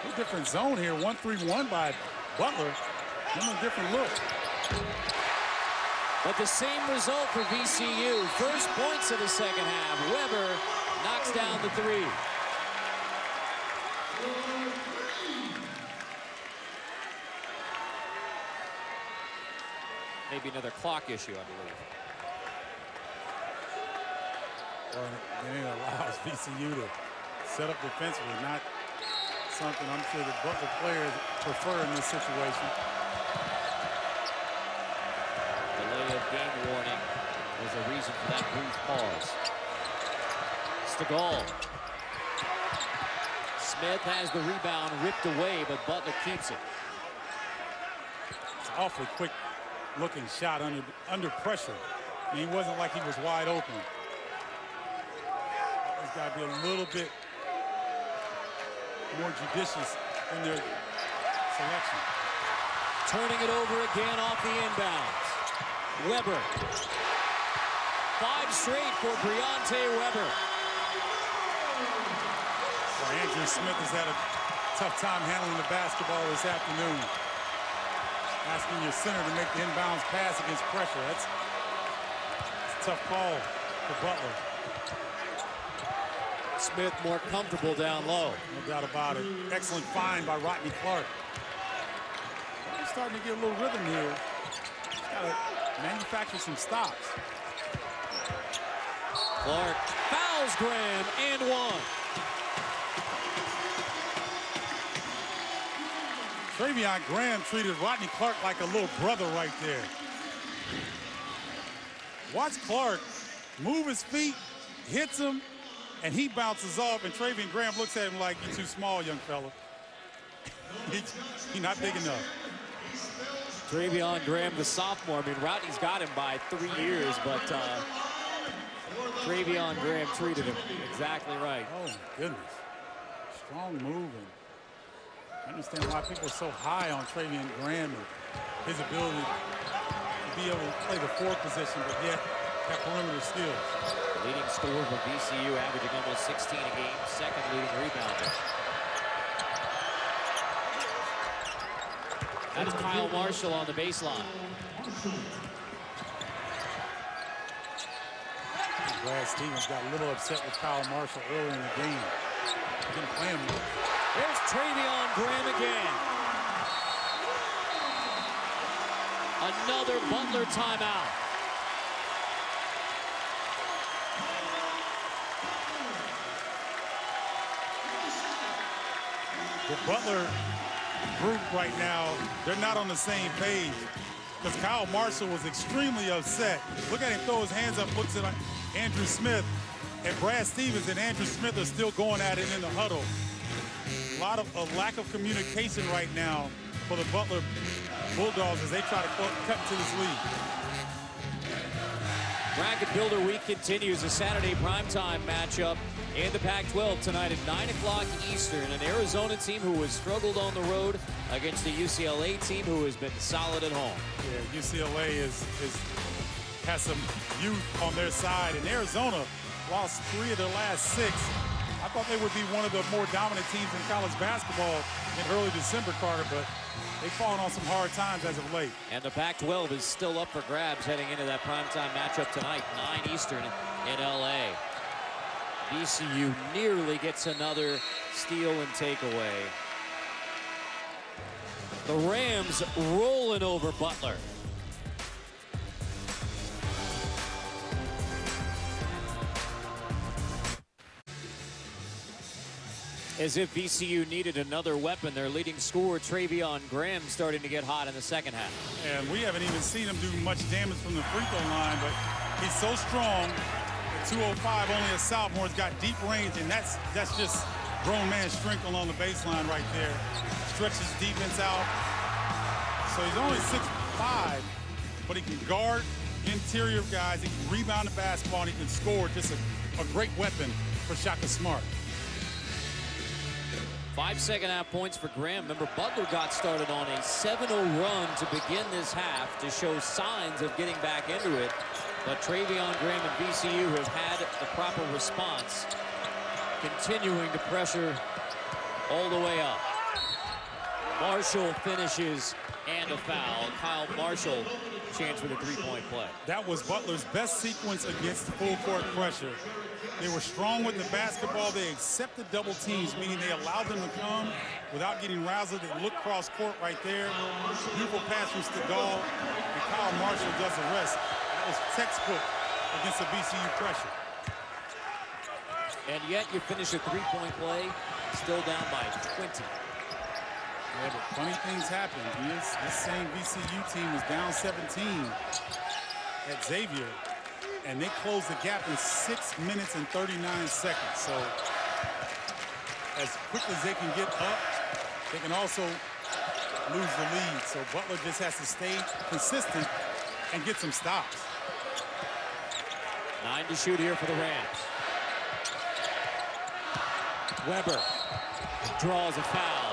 A different zone here. 1-3-1 by Butler. Then a different look. But the same result for VCU. First points of the second half. Weber knocks down the 3. Maybe another clock issue, I believe. Well, and it allows VCU to set up defensively, not something I'm sure the Butler players prefer in this situation. Delay of game warning was a reason for that brief pause. Stegall. Smith has the rebound ripped away, but Butler keeps it. It's an awfully quick looking shot under pressure. And he wasn't like he was wide open. He's got to be a little bit more judicious in their selection. Turning it over again off the inbounds. Weber. 5 straight for Briante Weber. Well, Andrew Smith has had a tough time handling the basketball this afternoon. Asking your center to make the inbounds pass against pressure. That's a tough call for Butler. Smith more comfortable down low. No doubt about it. Excellent find by Rodney Clark. He's starting to get a little rhythm here. He's got to manufacture some stops. Clark fouls Graham and 1. Travion Graham treated Rodney Clark like a little brother right there. Watch Clark move his feet, hits him, and he bounces off, and Travion Graham looks at him like, you're too small, young fella. He's not big enough. Travion Graham, the sophomore. I mean, Rodney's got him by 3 years, but Travion Graham treated him exactly right. Oh, my goodness. Strong move. I understand why people are so high on Travion Graham and his ability to be able to play the 4th position, but yet have perimeter skills. Leading scorer for VCU, averaging almost 16 a game, 2nd leading rebounder. That is Kyle Marshall on the baseline. Brad Stevens got a little upset with Kyle Marshall earlier in the game. He didn't play him much. There's Travion Graham again. Another Butler timeout. The Butler group right now, they're not on the same page because Kyle Marshall was extremely upset. Look at him throw his hands up, looks at Andrew Smith, and Brad Stevens and Andrew Smith are still going at it in the huddle. A lack of communication right now for the Butler Bulldogs as they try to cut to this lead. Bracket Builder Week continues. A Saturday primetime matchup in the Pac-12 tonight at 9 o'clock Eastern. An Arizona team who has struggled on the road against a UCLA team who has been solid at home. Yeah, UCLA has some youth on their side, and Arizona lost 3 of their last 6. I thought they would be one of the more dominant teams in college basketball in early December, Carter, but they've fallen on some hard times as of late. And the Pac-12 is still up for grabs heading into that primetime matchup tonight, 9 Eastern in LA. VCU nearly gets another steal and takeaway. The Rams rolling over Butler. As if VCU needed another weapon, their leading scorer, Travion Graham, starting to get hot in the second half. And we haven't even seen him do much damage from the free throw line, but he's so strong. At 205, only a sophomore, has got deep range, and that's just grown man strength along the baseline right there. Stretches defense out. So he's only 6'5", but he can guard interior guys, he can rebound the basketball, and he can score. Just a great weapon for Shaka Smart. 5 second-half points for Graham. Remember, Butler got started on a 7-0 run to begin this half to show signs of getting back into it. But Travion Graham and VCU have had the proper response, continuing to pressure all the way up. Marshall finishes and a foul. Kyle Marshall chance for the three-point play. That was Butler's best sequence against full-court pressure. They were strong with the basketball. They accepted double teams, meaning they allowed them to come without getting razzled. They looked cross-court right there. Beautiful pass from Stegall, and Kyle Marshall does the rest. That was textbook against the VCU pressure. And yet you finish a three-point play, still down by 20. Yeah, but funny things happen. This same VCU team was down 17 at Xavier, and they closed the gap in 6 minutes and 39 seconds. So as quickly as they can get up, they can also lose the lead. So Butler just has to stay consistent and get some stops. 9 to shoot here for the Rams. Weber draws a foul.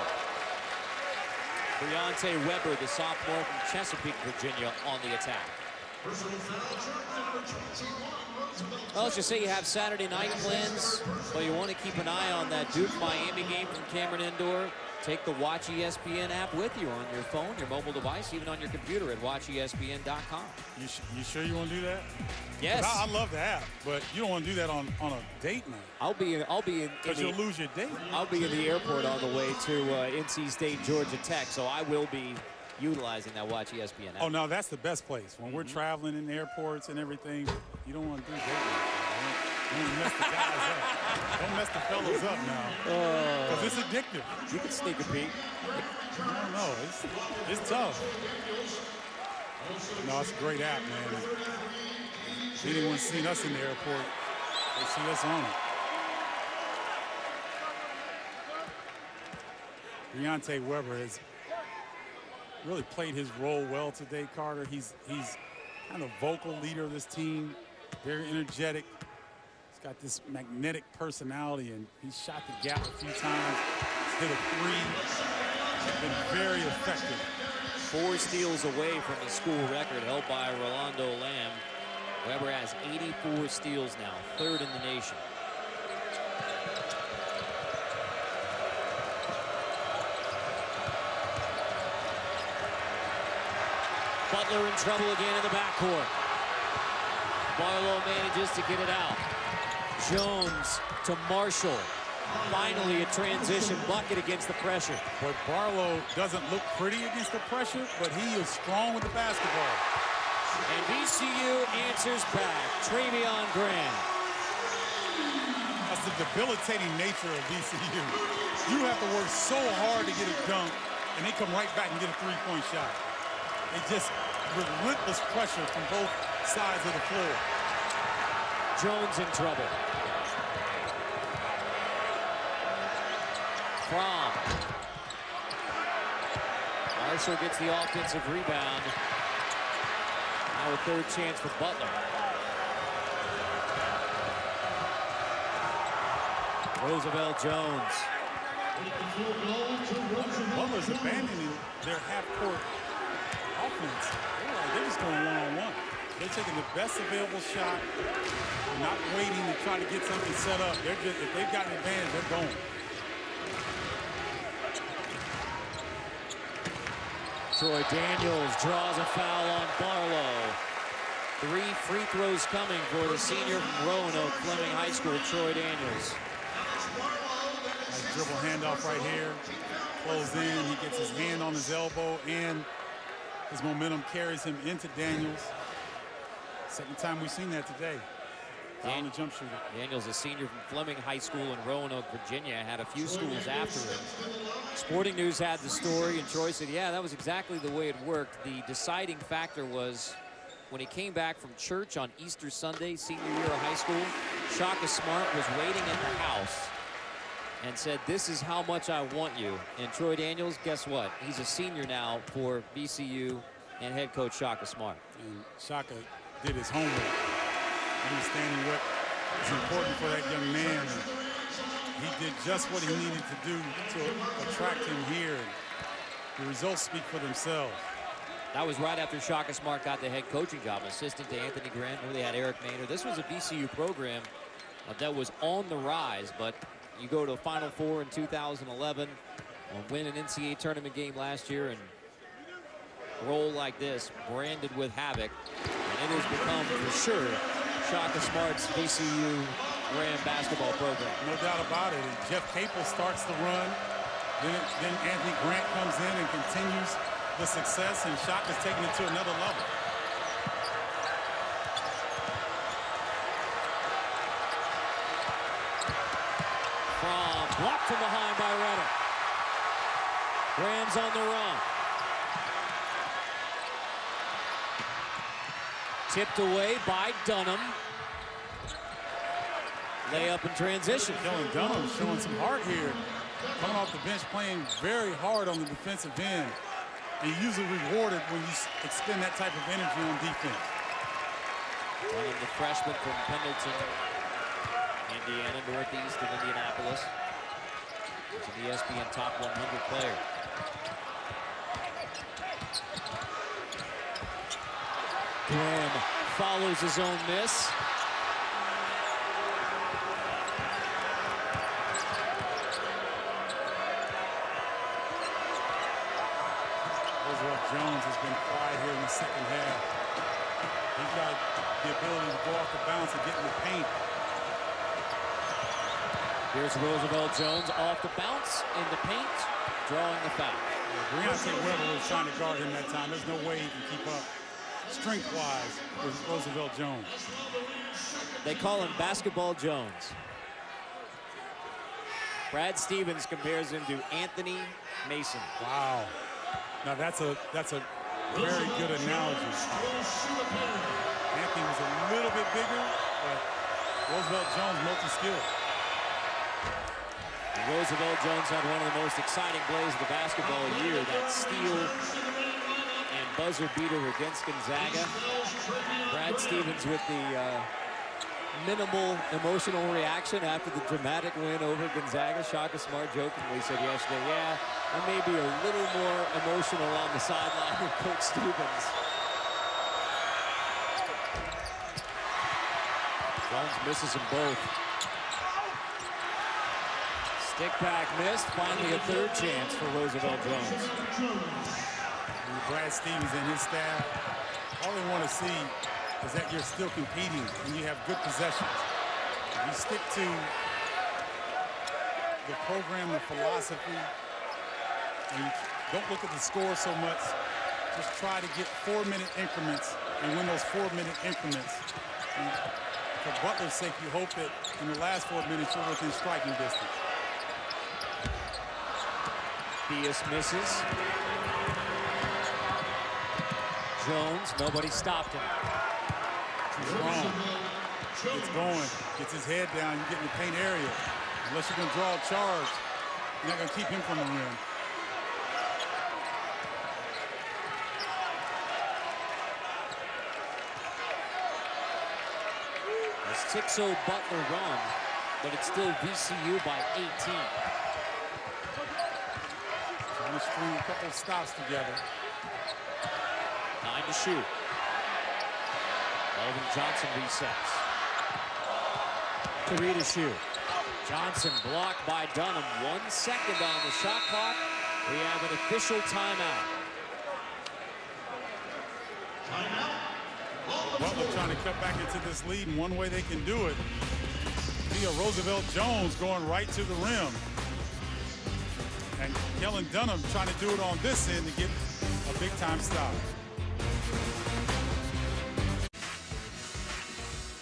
Deontay Weber, the sophomore from Chesapeake, Virginia, on the attack. Well, let's just say you have Saturday night plans, but you want to keep an eye on that Duke-Miami game from Cameron Indoor. Take the Watch ESPN app with you on your phone, your mobile device, even on your computer at watchespn.com. You sure you want to do that? Yes. I love the app, but you don't want to do that on a date night. I'll be in because you'll lose your date. I'll be in the airport on the way to NC State, Georgia Tech, so I will be utilizing that Watch ESPN app. Oh, no, that's the best place. When we're traveling in airports and everything, you don't want to do date night. Don't mess the guys up. Don't mess the fellas up now. Because it's addictive. You can sneak a peek. I don't know. It's tough. No, it's a great app, man. If anyone's seen us in the airport, they see us on it. Deontay Weber has really played his role well today, Carter. He's kind of vocal leader of this team, very energetic. He's got this magnetic personality, and he shot the gap a few times, hit a three. He's been very effective. 4 steals away from the school record held by Rolando Lamb. Weber has 84 steals now, 3rd in the nation. Butler in trouble again in the backcourt. Barlow manages to get it out. Jones to Marshall. Finally a transition bucket against the pressure. But Barlow doesn't look pretty against the pressure, but he is strong with the basketball. And VCU answers back. Travion Graham. That's the debilitating nature of VCU. You have to work so hard to get a dunk, and they come right back and get a three-point shot. They just relentless pressure from both sides of the floor. Jones in trouble. From Marshall gets the offensive rebound. Now a third chance for Butler. Roosevelt Jones. Butler's abandoning their half-court offense. They're just going one-on-one. They're taking the best available shot, not waiting to try to get something set up. They're just, if they've got an advantage, they're going. Troy Daniels draws a foul on Barlow. 3 free throws coming for the senior from Roanoke Fleming High School, Troy Daniels. Nice dribble handoff right here. Close in, he gets his hand on his elbow, and his momentum carries him into Daniels. Second time we've seen that today. On the jump shooter. Daniels, a senior from Fleming High School in Roanoke, Virginia, had a few schools after him. Sporting News had the story, and Troy said, yeah, that was exactly the way it worked. The deciding factor was when he came back from church on Easter Sunday, senior year of high school, Shaka Smart was waiting at the house and said, this is how much I want you. And Troy Daniels, guess what? He's a senior now for VCU and head coach Shaka Smart. And Shaka did his homework, understanding what is important for that young man. And he did just what he needed to do to attract him here. And the results speak for themselves. That was right after Shaka Smart got the head coaching job, assistant to Anthony Grant. They had Eric Maynard. This was a VCU program that was on the rise, but you go to a Final Four in 2011, win an NCAA tournament game last year, and roll like this, branded with havoc. And it has become, for sure, Shaka Smart's VCU Ram basketball program. No doubt about it. And Jeff Capel starts the run. Then Anthony Grant comes in and continues the success, and Shaka's taking it to another level. Blocked from behind by Reddick. Rams on the run. Tipped away by Dunham. Layup in transition. Kellen Dunham showing some heart here. Coming off the bench, playing very hard on the defensive end. And you're usually rewarded when you expend that type of energy on defense. Dunham, the freshman from Pendleton, Indiana, northeast of Indianapolis. He's an ESPN top 100 player. Graham follows his own miss. Roosevelt Jones has been quiet here in the second half. He's got the ability to go off the bounce and get in the paint. Here's Roosevelt Jones off the bounce in the paint, drawing the foul. Breontae Weber was trying to guard him that time. There's no way he can keep up strength-wise with Roosevelt Jones. They call him Basketball Jones. Brad Stevens compares him to Anthony Mason. Wow. Now that's a very good analogy. Anthony was a little bit bigger, but Roosevelt Jones multi-skilled. Roosevelt Jones had one of the most exciting plays of the basketball year, that steal and buzzer beater against Gonzaga. Brad Stevens with the minimal emotional reaction after the dramatic win over Gonzaga. Shaka Smart jokingly said yesterday, yeah, I may be a little more emotional on the sideline with Coach Stevens. Jones misses them both. Stick back missed. Finally a third chance for Roosevelt Jones. Brad Stevens and his staff, all they want to see is that you're still competing and you have good possessions. You stick to the program, the philosophy, and you don't look at the score so much. Just try to get 4-minute increments and win those 4-minute increments. And for Butler's sake, you hope that in the last 4 minutes you're within striking distance. Bias misses. Jones, nobody stopped him. Too strong. Gets going, gets his head down, you get in the paint area. Unless you're going to draw a charge, you're not going to keep him from the rim. A 6-0 Butler run, but it's still VCU by 18. Trying to string a couple of stops together. 9 to shoot. Melvin Johnson resets. 3 to shoot. Johnson blocked by Dunham. 1 second on the shot clock. We have an official timeout. Butler trying to cut back into this lead, and one way they can do it via Roosevelt Jones going right to the rim. And Kellen Dunham trying to do it on this end to get a big-time stop.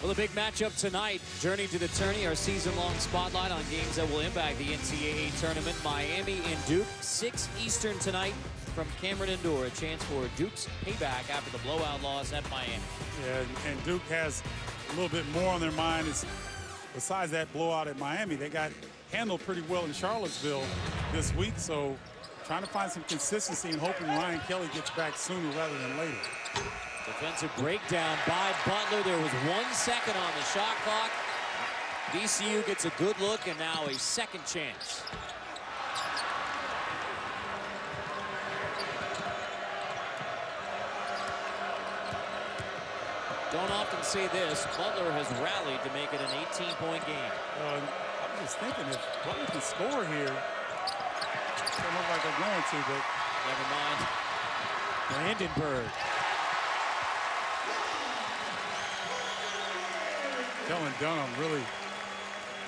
Well, a big matchup tonight. Journey to the Tourney, our season-long spotlight on games that will impact the NCAA tournament. Miami and Duke, 6 Eastern tonight from Cameron Indoor. A chance for Duke's payback after the blowout loss at Miami. Yeah, and Duke has a little bit more on their mind. Besides that blowout at Miami, they got handled pretty well in Charlottesville this week. So trying to find some consistency and hoping Ryan Kelly gets back sooner rather than later. Defensive breakdown by Butler. There was 1 second on the shot clock. VCU gets a good look and now a second chance. Don't often say this. Butler has rallied to make it an 18-point game. I was just thinking if Butler can score here, don't look like they're going to, but never mind. Brandenburg. Kellen Dunham really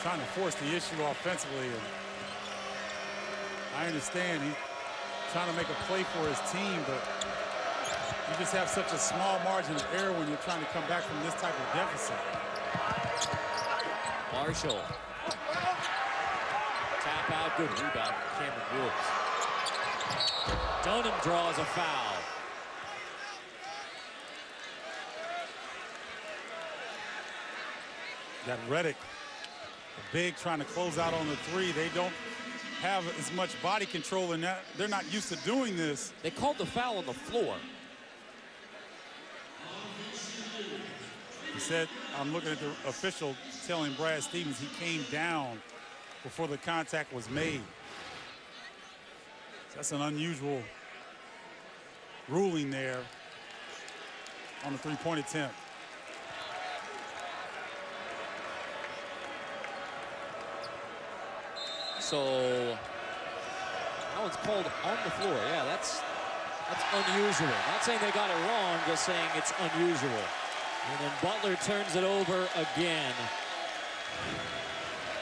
trying to force the issue offensively. And I understand he's trying to make a play for his team, but you just have such a small margin of error when you're trying to come back from this type of deficit. Marshall. Tap out, good rebound from Cameron Woods. Dunham draws a foul. Got Reddick, the big, trying to close out on the 3. They don't have as much body control in that. They're not used to doing this. They called the foul on the floor. He said, I'm looking at the official telling Brad Stevens he came down before the contact was made. So that's an unusual ruling there on the three-point attempt. So that one's called on the floor. Yeah, that's unusual. Not saying they got it wrong, just saying it's unusual. And then Butler turns it over again.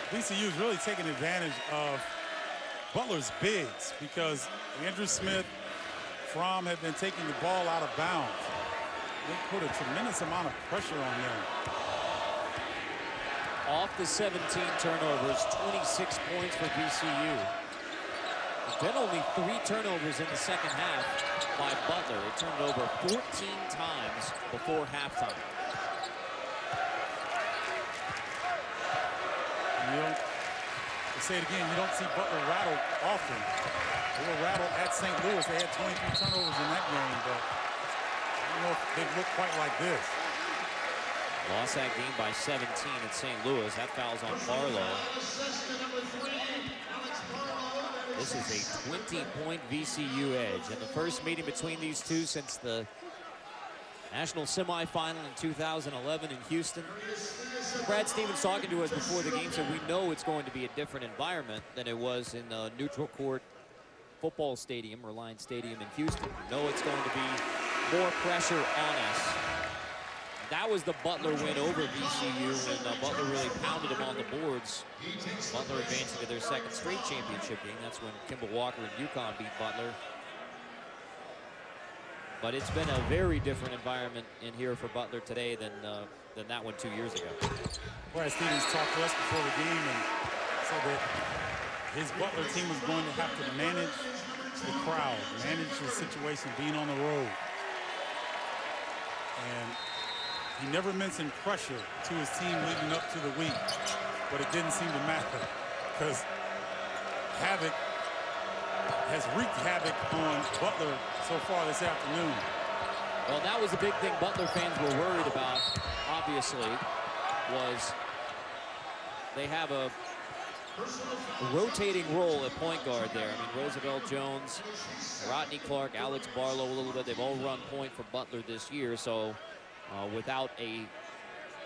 VCU's really taking advantage of Butler's bigs because Andrew Smith, Fromm have been taking the ball out of bounds. They put a tremendous amount of pressure on them. Off the 17 turnovers, 26 points for VCU. There's been only 3 turnovers in the second half by Butler. They turned it over 14 times before halftime. To say it again, you don't see Butler rattled often. They were rattled at St. Louis. They had 23 turnovers in that game, but I don't know if they've looked quite like this. Lost that game by 17 at St. Louis. That foul's on Barlow. This is a 20-point VCU edge. And the first meeting between these two since the national semifinal in 2011 in Houston. Brad Stevens talking to us before the game said we know it's going to be a different environment than it was in the neutral court football stadium, Reliance Stadium in Houston. We know it's going to be more pressure on us. That was the Butler win over VCU when Butler really pounded them on the boards. Butler advancing to their second straight championship game. That's when Kimball Walker and UConn beat Butler. But it's been a very different environment in here for Butler today than that one 2 years ago. Brad Stevens talked to us before the game and said that his Butler team was going to have to manage the crowd, manage the situation being on the road. And he never mentioned pressure to his team leading up to the week, but it didn't seem to matter because havoc has wreaked havoc on Butler so far this afternoon. Well, that was the big thing Butler fans were worried about, obviously. was they have a rotating role at point guard there. I mean, Roosevelt Jones, Rodney Clark, Alex Barlow a little bit. They've all run point for Butler this year. So without a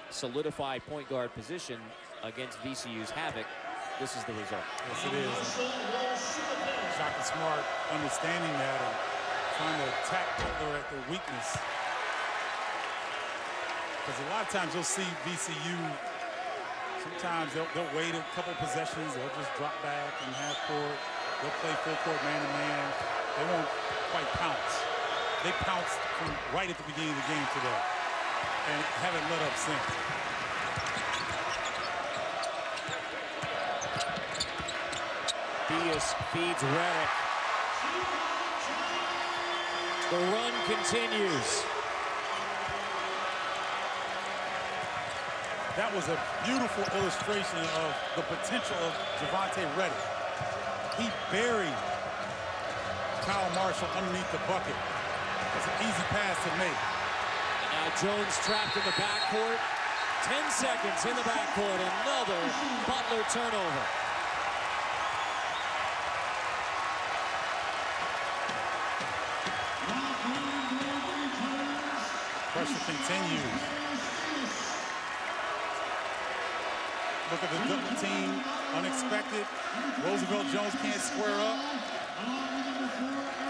solidified point guard position against VCU's Havoc, this is the result. Yes, it is. Shaka Smart understanding that and trying to attack Butler at their weakness. Because a lot of times you'll see VCU, sometimes they'll wait a couple possessions, they'll just drop back in half court, they'll play full court man-to-man. They won't quite pounce. They pounced from right at the beginning of the game today and haven't let up since. Diaz feeds Reddick. The run continues. That was a beautiful illustration of the potential of Javonte Reddick. He buried Kyle Marshall underneath the bucket. It's an easy pass to make. And now Jones trapped in the backcourt. 10 seconds in the backcourt. Another Butler turnover. Pressure continues. Look at the double team, unexpected. Roosevelt Jones can't square up.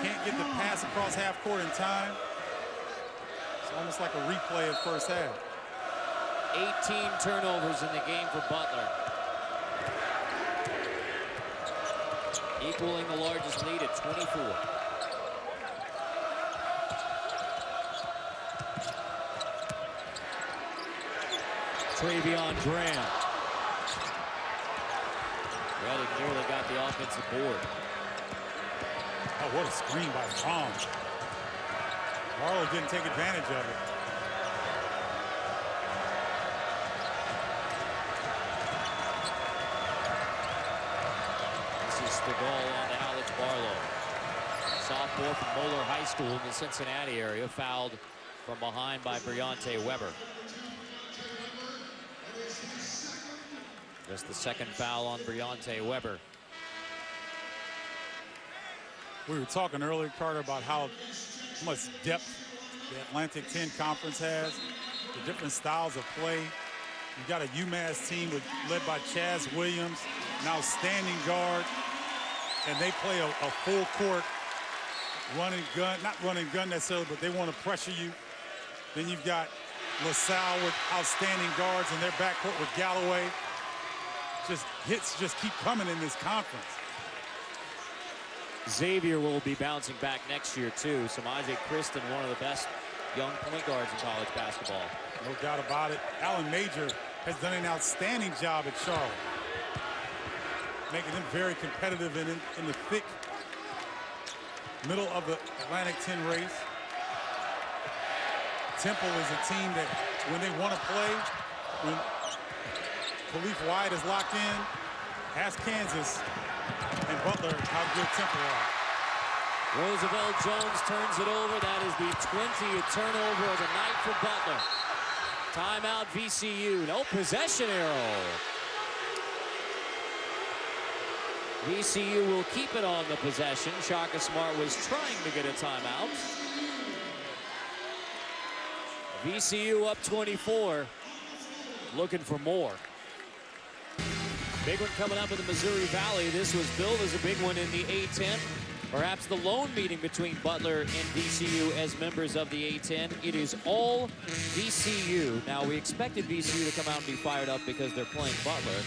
Can't get the pass across half court in time. It's almost like a replay of first half. 18 turnovers in the game for Butler. Equaling the largest lead at 24. Travion Graham. Reddick nearly got the offensive board. Oh, what a screen by Fromm. Barlow didn't take advantage of it. This is the goal on to Alex Barlow. Sophomore from Moeller High School in the Cincinnati area, fouled from behind by Briante Weber. Just the second foul on Briante Weber. We were talking earlier, Carter, about how much depth the Atlantic 10 Conference has, the different styles of play. You've got a UMass team led by Chaz Williams, an outstanding guard, and they play a full court run and gun, not run and gun necessarily, but they want to pressure you. Then you've got LaSalle with outstanding guards in their backcourt with Galloway. Just hits just keep coming in this conference. Xavier will be bouncing back next year too. Samaje Kristen, one of the best young point guards in college basketball. No doubt about it. Allen Major has done an outstanding job at Charlotte, making them very competitive in the thick middle of the Atlantic 10 race. Temple is a team that when they want to play, when Khalif White is locked in, ask Kansas and Butler how good Temple are. Roosevelt Jones turns it over. That is the 20th turnover of the night for Butler. Timeout VCU. No possession arrow. VCU will keep it on the possession. Shaka Smart was trying to get a timeout. VCU up 24. Looking for more. Big one coming up in the Missouri Valley. This was billed as a big one in the A-10. Perhaps the lone meeting between Butler and VCU as members of the A-10. It is all VCU. Now, we expected VCU to come out and be fired up because they're playing Butler.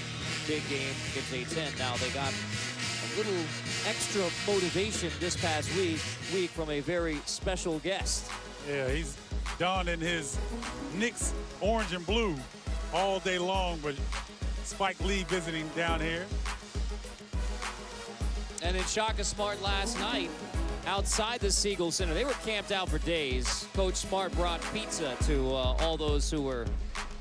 Big game against A-10. Now, they got a little extra motivation this past week from a very special guest. Yeah, he's donned in his Knicks orange and blue all day long, but Spike Lee visiting down here. And in Shaka Smart last night, outside the Siegel Center, they were camped out for days. Coach Smart brought pizza to all those who were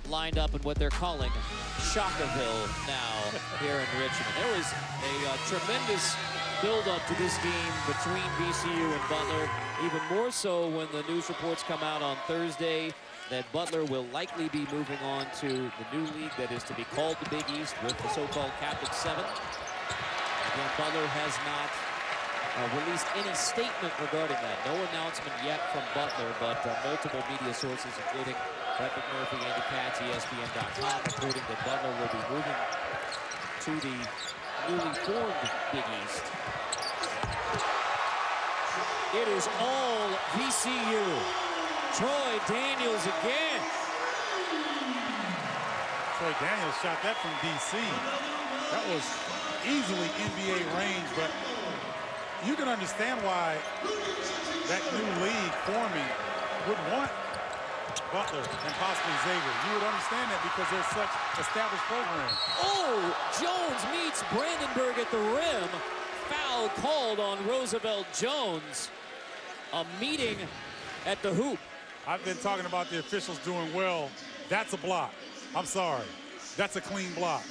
lined up in what they're calling Shakaville now here in Richmond. There was a tremendous build-up to this game between VCU and Butler, even more so when the news reports come out on Thursday that Butler will likely be moving on to the new league that is to be called the Big East with the so-called Catholic Seven. Again, Butler has not released any statement regarding that. No announcement yet from Butler, but multiple media sources, including Brett McMurphy, Andy Katz, ESPN.com, reporting that Butler will be moving to the newly formed Big East. It is all VCU. Troy Daniels again. Troy Daniels shot that from DC. That was easily NBA range, but you can understand why that new league forming would want Butler and possibly Xavier. You would understand that because they're such established programs. Oh, Jones meets Brandenburg at the rim. Foul called on Roosevelt Jones. A meeting at the hoop. I've been talking about the officials doing well. That's a block. I'm sorry. That's a clean block.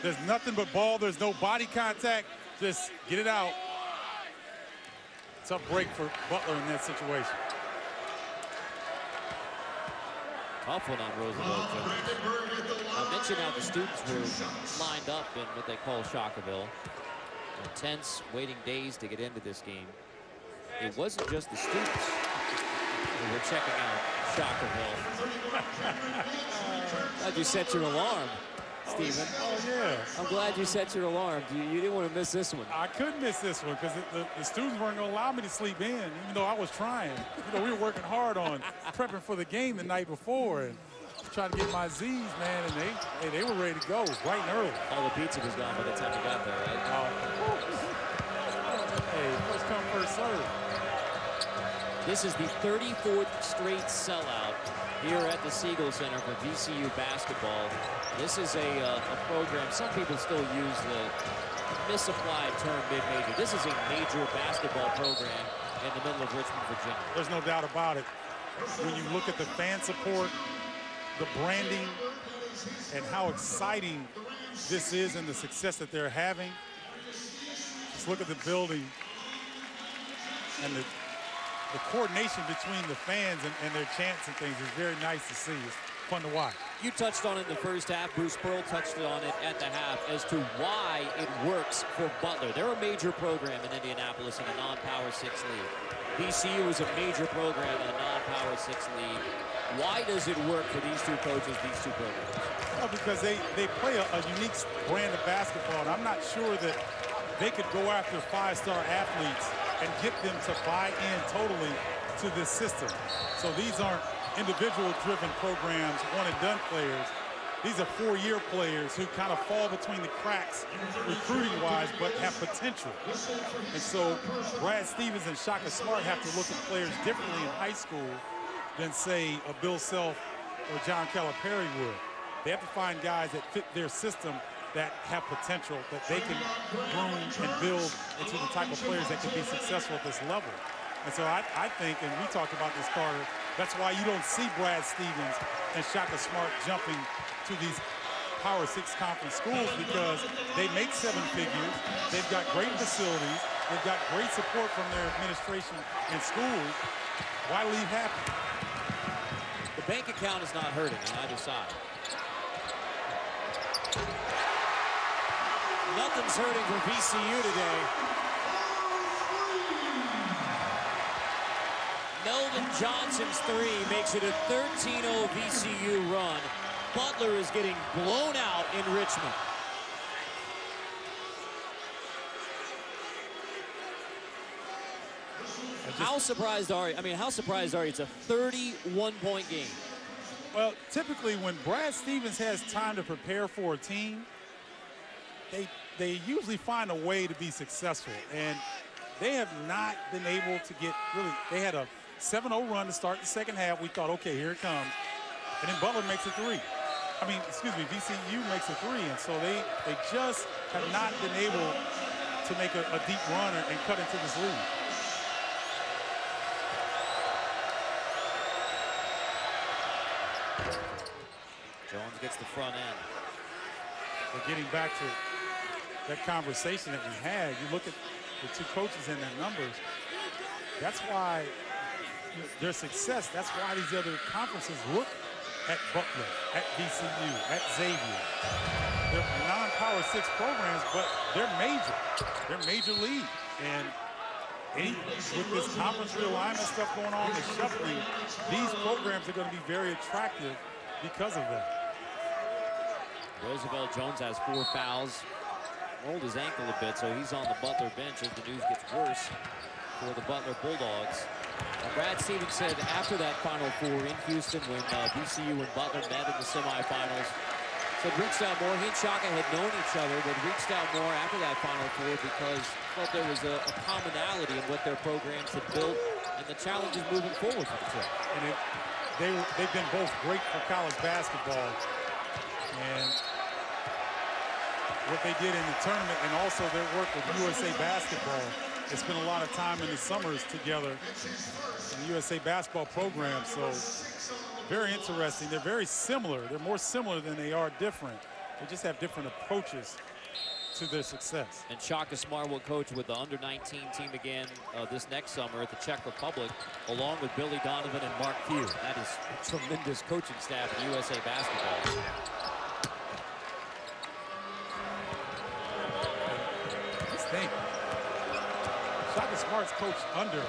There's nothing but ball. There's no body contact. Just get it out. Tough break for Butler in that situation. Tough one on Roosevelt Jones. I mentioned how the students were lined up in what they call Shockerville. Intense, waiting days to get into this game. It wasn't just the students who were checking out Shockerville. Glad you set your alarm, Stephen. Oh, yeah. I'm glad you set your alarm. You didn't want to miss this one. I couldn't miss this one because the students weren't going to allow me to sleep in, even though I was trying. You know, we were working hard on prepping for the game the night before and trying to get my Z's, man, and they were ready to go bright and early. All the pizza was gone by the time you got there, right? Hey, first come, first serve. This is the 34th straight sellout here at the Siegel Center for VCU basketball. This is a program, some people still use the misapplied term mid-major. This is a major basketball program in the middle of Richmond, Virginia. There's no doubt about it. When you look at the fan support, the branding, and how exciting this is and the success that they're having, just look at the building and the coordination between the fans and their chants and things is very nice to see. It's fun to watch. You touched on it in the first half. Bruce Pearl touched on it at the half as to why it works for Butler. They're a major program in Indianapolis in a non-Power 6 league. VCU is a major program in a non-Power 6 league. Why does it work for these two coaches, these two programs? Well, because they play a unique brand of basketball, and I'm not sure that they could go after five-star athletes and get them to buy in totally to this system. So these aren't individual-driven programs, one-and-done players. These are four-year players who kind of fall between the cracks recruiting-wise, but have potential. And so Brad Stevens and Shaka Smart have to look at players differently in high school than, say, a Bill Self or John Calipari would. They have to find guys that fit their system, that have potential, that they can groom and build into the type of players that can be successful at this level. And so I think, and we talked about this, Carter, that's why you don't see Brad Stevens and Shaka Smart jumping to these Power 6 conference schools, because they make seven figures, they've got great facilities, they've got great support from their administration and schools. Why leave happy? The bank account is not hurting on either side. Nothing's hurting for VCU today. Melvin Johnson's three makes it a 13-0 VCU run. Butler is getting blown out in Richmond. How surprised are you? I mean, how surprised are you? It's a 31-point game. Well, typically when Brad Stevens has time to prepare for a team, they usually find a way to be successful. And they have not been able to get really, they had a 7-0 run to start the second half. We thought, okay, here it comes. And then Butler makes a three. I mean, excuse me, VCU makes a three. And so they just have not been able to make a deep run and cut into this lead. Jones gets the front end. But getting back to that conversation that we had, you look at the two coaches and their numbers, that's why their success. That's why these other conferences look at Butler, at VCU, at Xavier. They're non-Power 6 programs, but they're major. They're major league. And with this conference realignment stuff going on, the shuffling, these programs are going to be very attractive because of that. Roosevelt Jones has 4 fouls. Rolled his ankle a bit, so he's on the Butler bench as the news gets worse for the Butler Bulldogs. Brad Stevens said after that Final Four in Houston when VCU and Butler met in the semifinals, said reached out more. He and Shaka had known each other, but reached out more after that Final Four because felt there was a commonality in what their programs had built and the challenges moving forward for the two. And they've been both great for college basketball. And what they did in the tournament and also their work with USA Basketball, they spent a lot of time in the summers together in the USA Basketball program. So very interesting. They're very similar. They're more similar than they are different. They just have different approaches to their success. And Shaka Smart will coach with the under-19 team again this next summer at the Czech Republic, along with Billy Donovan and Mark Few. That is a tremendous coaching staff at USA Basketball. Think. Shaka Smart's coached under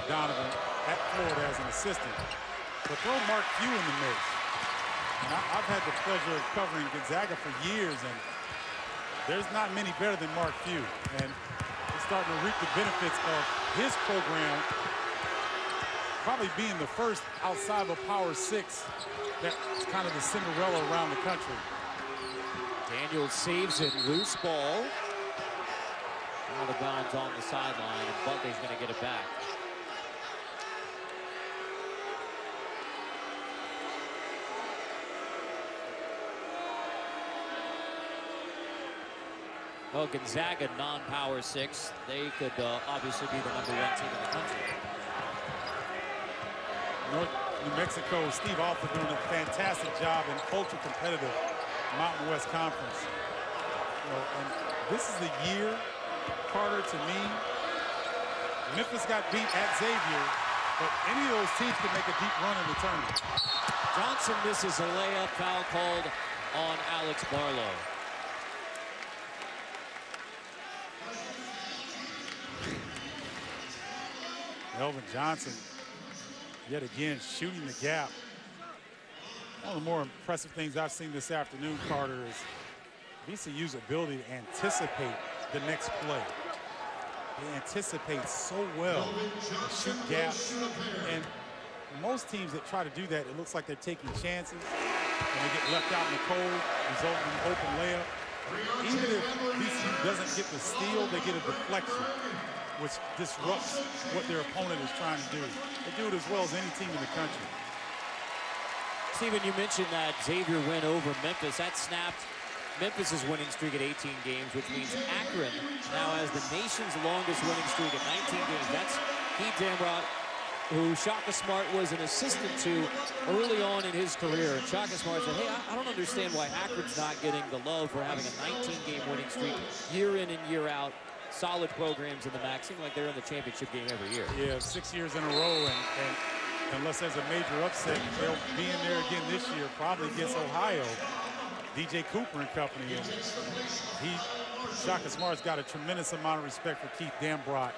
Donovan at Florida as an assistant. But throw Mark Few in the mix. And I've had the pleasure of covering Gonzaga for years, and there's not many better than Mark Few. And he's starting to reap the benefits of his program, probably being the first outside of a Power 6 that's kind of the Cinderella around the country. Daniels saves it, loose ball. Out of bounds on the sideline, and Butler's going to get it back. Well, Gonzaga, non-Power 6, they could obviously be the #1 team in the country. New Mexico, Steve Alford doing a fantastic job in ultra-competitive Mountain West Conference. And this is the year, Carter, to me, Memphis got beat at Xavier, but any of those teams could make a deep run in the tournament. Johnson misses a layup, foul called on Alex Barlow. Elvin Johnson, yet again, shooting the gap. One of the more impressive things I've seen this afternoon, Carter, is VCU's ability to anticipate the next play. They anticipate so well, shoot gaps, and most teams that try to do that, it looks like they're taking chances, and they get left out in the cold, resulting in an open layup. Even if VCU doesn't get the steal, they get a deflection, which disrupts what their opponent is trying to do. They do it as well as any team in the country. Steven, you mentioned that Xavier win over Memphis. That snapped Memphis' winning streak at 18 games, which means Akron now has the nation's longest winning streak at 19 games. That's Heath Damrot, who Shaka Smart was an assistant to early on in his career. And Shaka Smart said, hey, I don't understand why Akron's not getting the love for having a 19-game winning streak year in and year out. Solid programs in the MAC. Seem like they're in the championship game every year. Yeah, 6 years in a row, and unless there's a major upset, they'll be in there again this year, probably against Ohio. DJ Cooper and company. And Shaka Smart's got a tremendous amount of respect for Keith Dambrot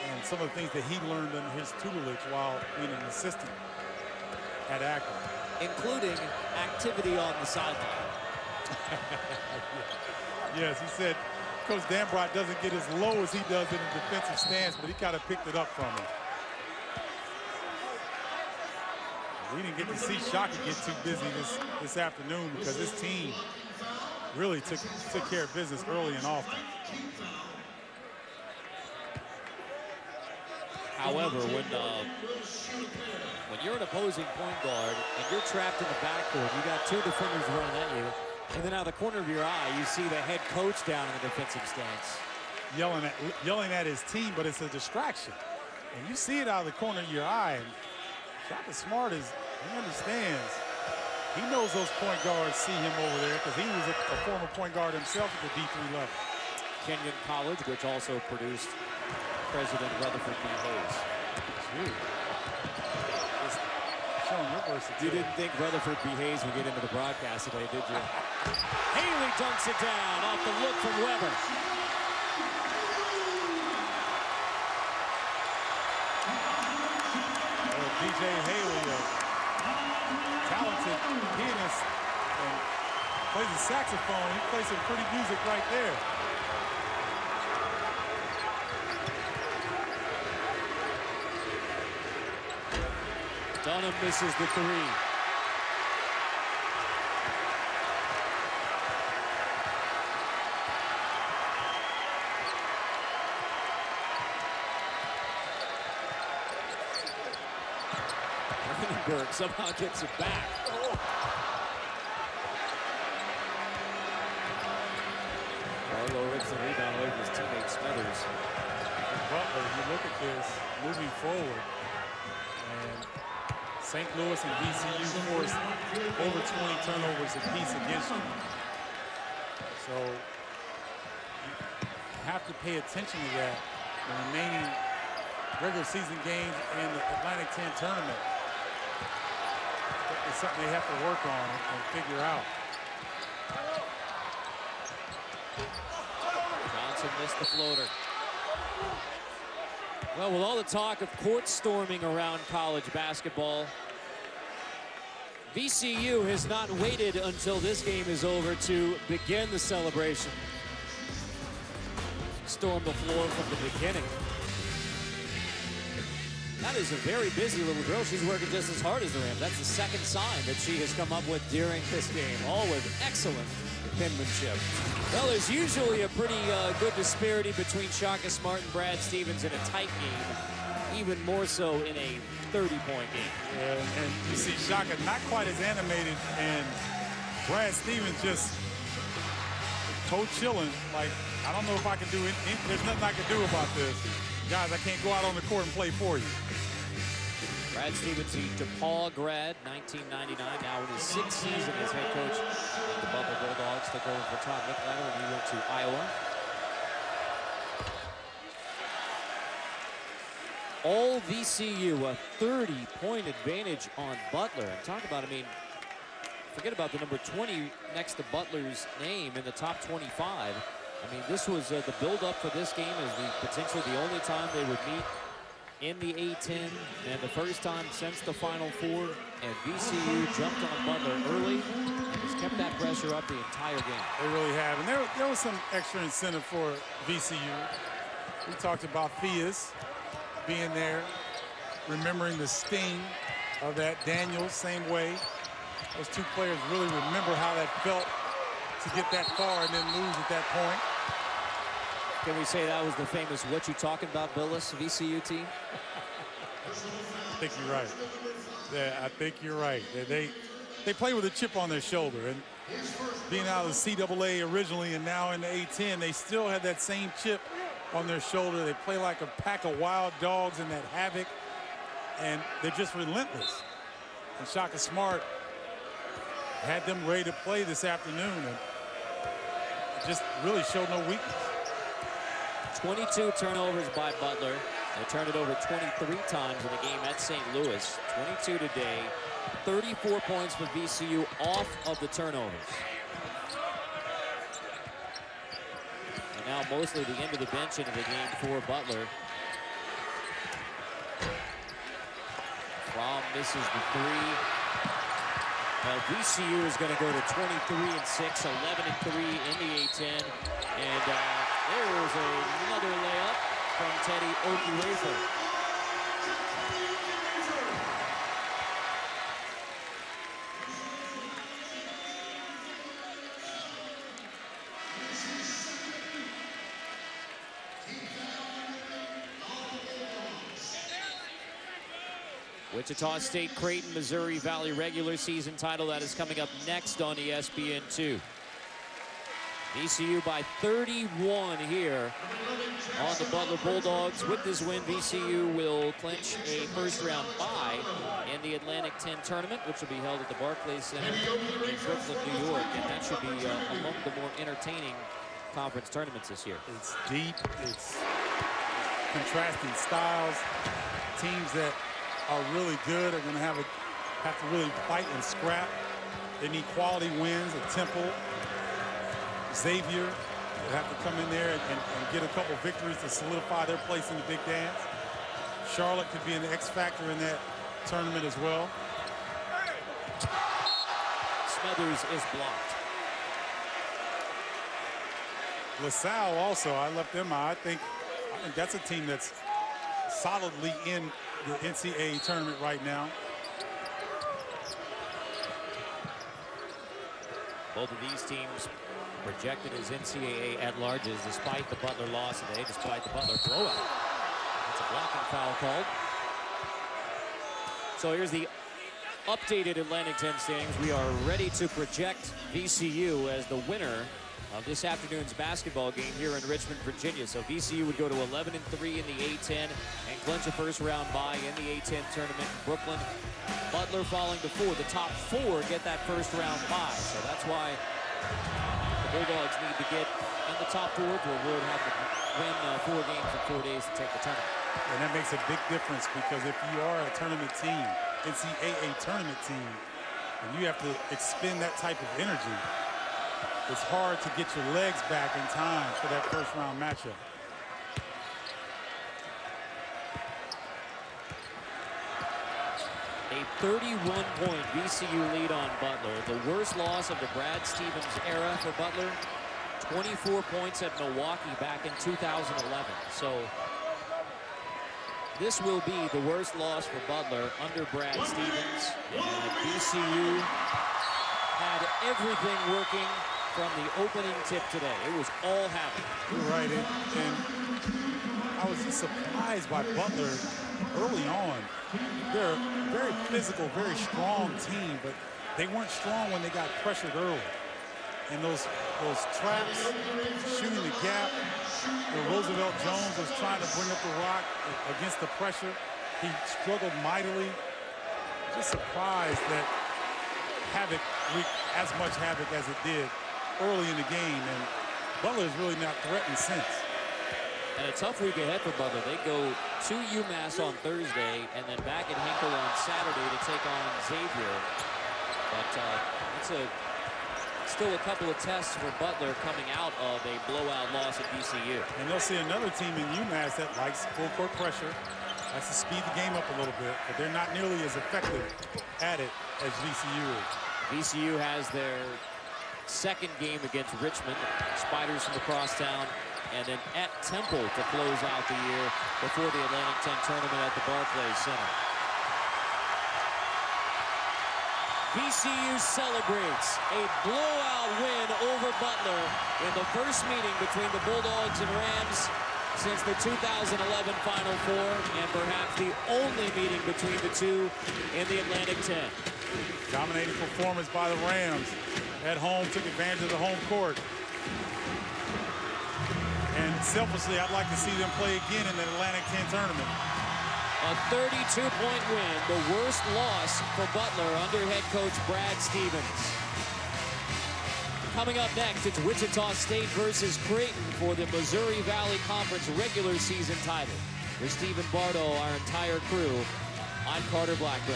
and some of the things that he learned in his tutelage while being an assistant at Akron. Including activity on the sideline. Yes, he said Coach Dambrot doesn't get as low as he does in a defensive stance, but he kind of picked it up from him. We didn't get to see Shaka get too busy this afternoon because this team really took care of business early and often. However, when you're an opposing point guard and you're trapped in the backcourt, you got two defenders running at you, and then out of the corner of your eye, you see the head coach down in the defensive stance. Yelling at his team, but it's a distraction. And you see it out of the corner of your eye. And Shaka Smart he understands. He knows those point guards see him over there because he was a former point guard himself at the D3 level. Kenyon College, which also produced President Rutherford B. Hayes. showing your versatility. You didn't think Rutherford B. Hayes would get into the broadcast today, did you? Haley dunks it down off the look from Weber. DJ Haley, a talented pianist, and plays the saxophone. He plays some pretty music right there. Dunham misses the three. Vandenberg somehow gets it back. Barlow rips the rebound away from his teammate Smithers. Butler, you look at this, moving forward, and St. Louis and VCU forced over 20 turnovers apiece against you. So you have to pay attention to that. The remaining regular season games and the Atlantic 10 tournament. It's something they have to work on and figure out. Johnson missed the floater. Well, with all the talk of court storming around college basketball, VCU has not waited until this game is over to begin the celebration. Stormed the floor from the beginning. That is a very busy little girl. She's working just as hard as the Rams. That's the second sign that she has come up with during this game, all with excellent penmanship. Well, there's usually a pretty good disparity between Shaka Smart and Brad Stevens in a tight game, even more so in a 30-point game. Yeah, and you see Shaka not quite as animated, and Brad Stevens just toe chilling. Like, I don't know if I can do it. There's nothing I can do about this. Guys, I can't go out on the court and play for you. Brad Stevens, the DePaul grad, 1999, now in his 6th season as head coach of the Butler Bulldogs. Took over for Todd Licklider when he went to Iowa. All VCU, a 30-point advantage on Butler. And talk about, I mean, forget about the number 20 next to Butler's name in the top 25. I mean, this was the build-up for this game as potentially the only time they would meet in the A-10, and the first time since the Final Four. And VCU jumped on Butler early and has kept that pressure up the entire game. They really have, and there was some extra incentive for VCU. We talked about Fias being there, remembering the sting of that. Daniels, same way. Those two players really remember how that felt to get that far and then lose at that point. Can we say that was the famous "What You Talking About" Billis VCU team? I think you're right. Yeah, I think you're right. They play with a chip on their shoulder, and being out of the CAA originally and now in the A-10, they still have that same chip on their shoulder. They play like a pack of wild dogs in that havoc, and they're just relentless. And Shaka Smart had them ready to play this afternoon, and just really showed no weakness. 22 turnovers by Butler. They turned it over 23 times in the game at St. Louis. 22 today. 34 points for VCU off of the turnovers. And now mostly the end of the bench into the game for Butler. Fromm misses the three. VCU is going to go to 23-6, 11-3 in the A-10. And there's another layup from Teddy Okiwefa. Wichita State, Creighton, Missouri Valley regular season title. That is coming up next on ESPN2. VCU by 31 here on the Butler Bulldogs. With this win, VCU will clinch a first-round bye in the Atlantic 10 tournament, which will be held at the Barclays Center in Brooklyn, New York. And that should be among the more entertaining conference tournaments this year. It's deep. It's contrasting styles. Teams that are really good are going to have a have to really fight and scrap. They need quality wins at Temple. Xavier will have to come in there and get a couple victories to solidify their place in the big dance. Charlotte could be an X factor in that tournament as well. Smothers is blocked. LaSalle also, I left them out. I think that's a team that's solidly in the NCAA tournament right now. Both of these teams projected as NCAA at-larges despite the Butler loss today, despite the Butler blowout. That's a blocking foul called. So here's the updated Atlantic 10 standings. We are ready to project VCU as the winner of this afternoon's basketball game here in Richmond, Virginia. So VCU would go to 11-3 in the A-10 and clinch a first-round bye in the A-10 tournament in Brooklyn. Butler falling to 4. The top 4 get that first-round bye. So that's why the Bulldogs need to get in the top 4 to avoid having to win 4 games in 4 days to take the tournament. And that makes a big difference because if you are a tournament team, NCAA tournament team, and you have to expend that type of energy, it's hard to get your legs back in time for that first-round matchup. A 31-point VCU lead on Butler. The worst loss of the Brad Stevens era for Butler. 24 points at Milwaukee back in 2011. So this will be the worst loss for Butler under Brad Stevens. And VCU had everything working from the opening tip today. It was all happening. You're right, and I was just surprised by Butler early on. They're a very physical, very strong team, but they weren't strong when they got pressured early. And those traps, shooting the gap, Roosevelt Jones was trying to bring up the rock against the pressure. He struggled mightily. Just surprised that havoc wreaked as much havoc as it did early in the game, and Butler's really not threatened since. And a tough week ahead for Butler. They go to UMass on Thursday and then back at Hinkle on Saturday to take on Xavier. But it's still a couple of tests for Butler coming out of a blowout loss at VCU. And they'll see another team in UMass that likes full court pressure, likes to speed the game up a little bit, but they're not nearly as effective at it as VCU is. VCU has their second game against Richmond, Spiders from the crosstown, and then at Temple to close out the year before the Atlantic 10 tournament at the Barclays Center. VCU celebrates a blowout win over Butler in the first meeting between the Bulldogs and Rams since the 2011 Final Four, and perhaps the only meeting between the two in the Atlantic 10. Dominating performance by the Rams at home, took advantage of the home court. And selfishly, I'd like to see them play again in the Atlantic 10 tournament. A 32-point win, the worst loss for Butler under head coach Brad Stevens. Coming up next, it's Wichita State versus Creighton for the Missouri Valley Conference regular season title. With Stephen Bardo, our entire crew, I'm Carter Blackburn.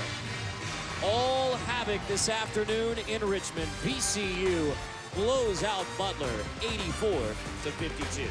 All havoc this afternoon in Richmond. VCU blows out Butler 84-52.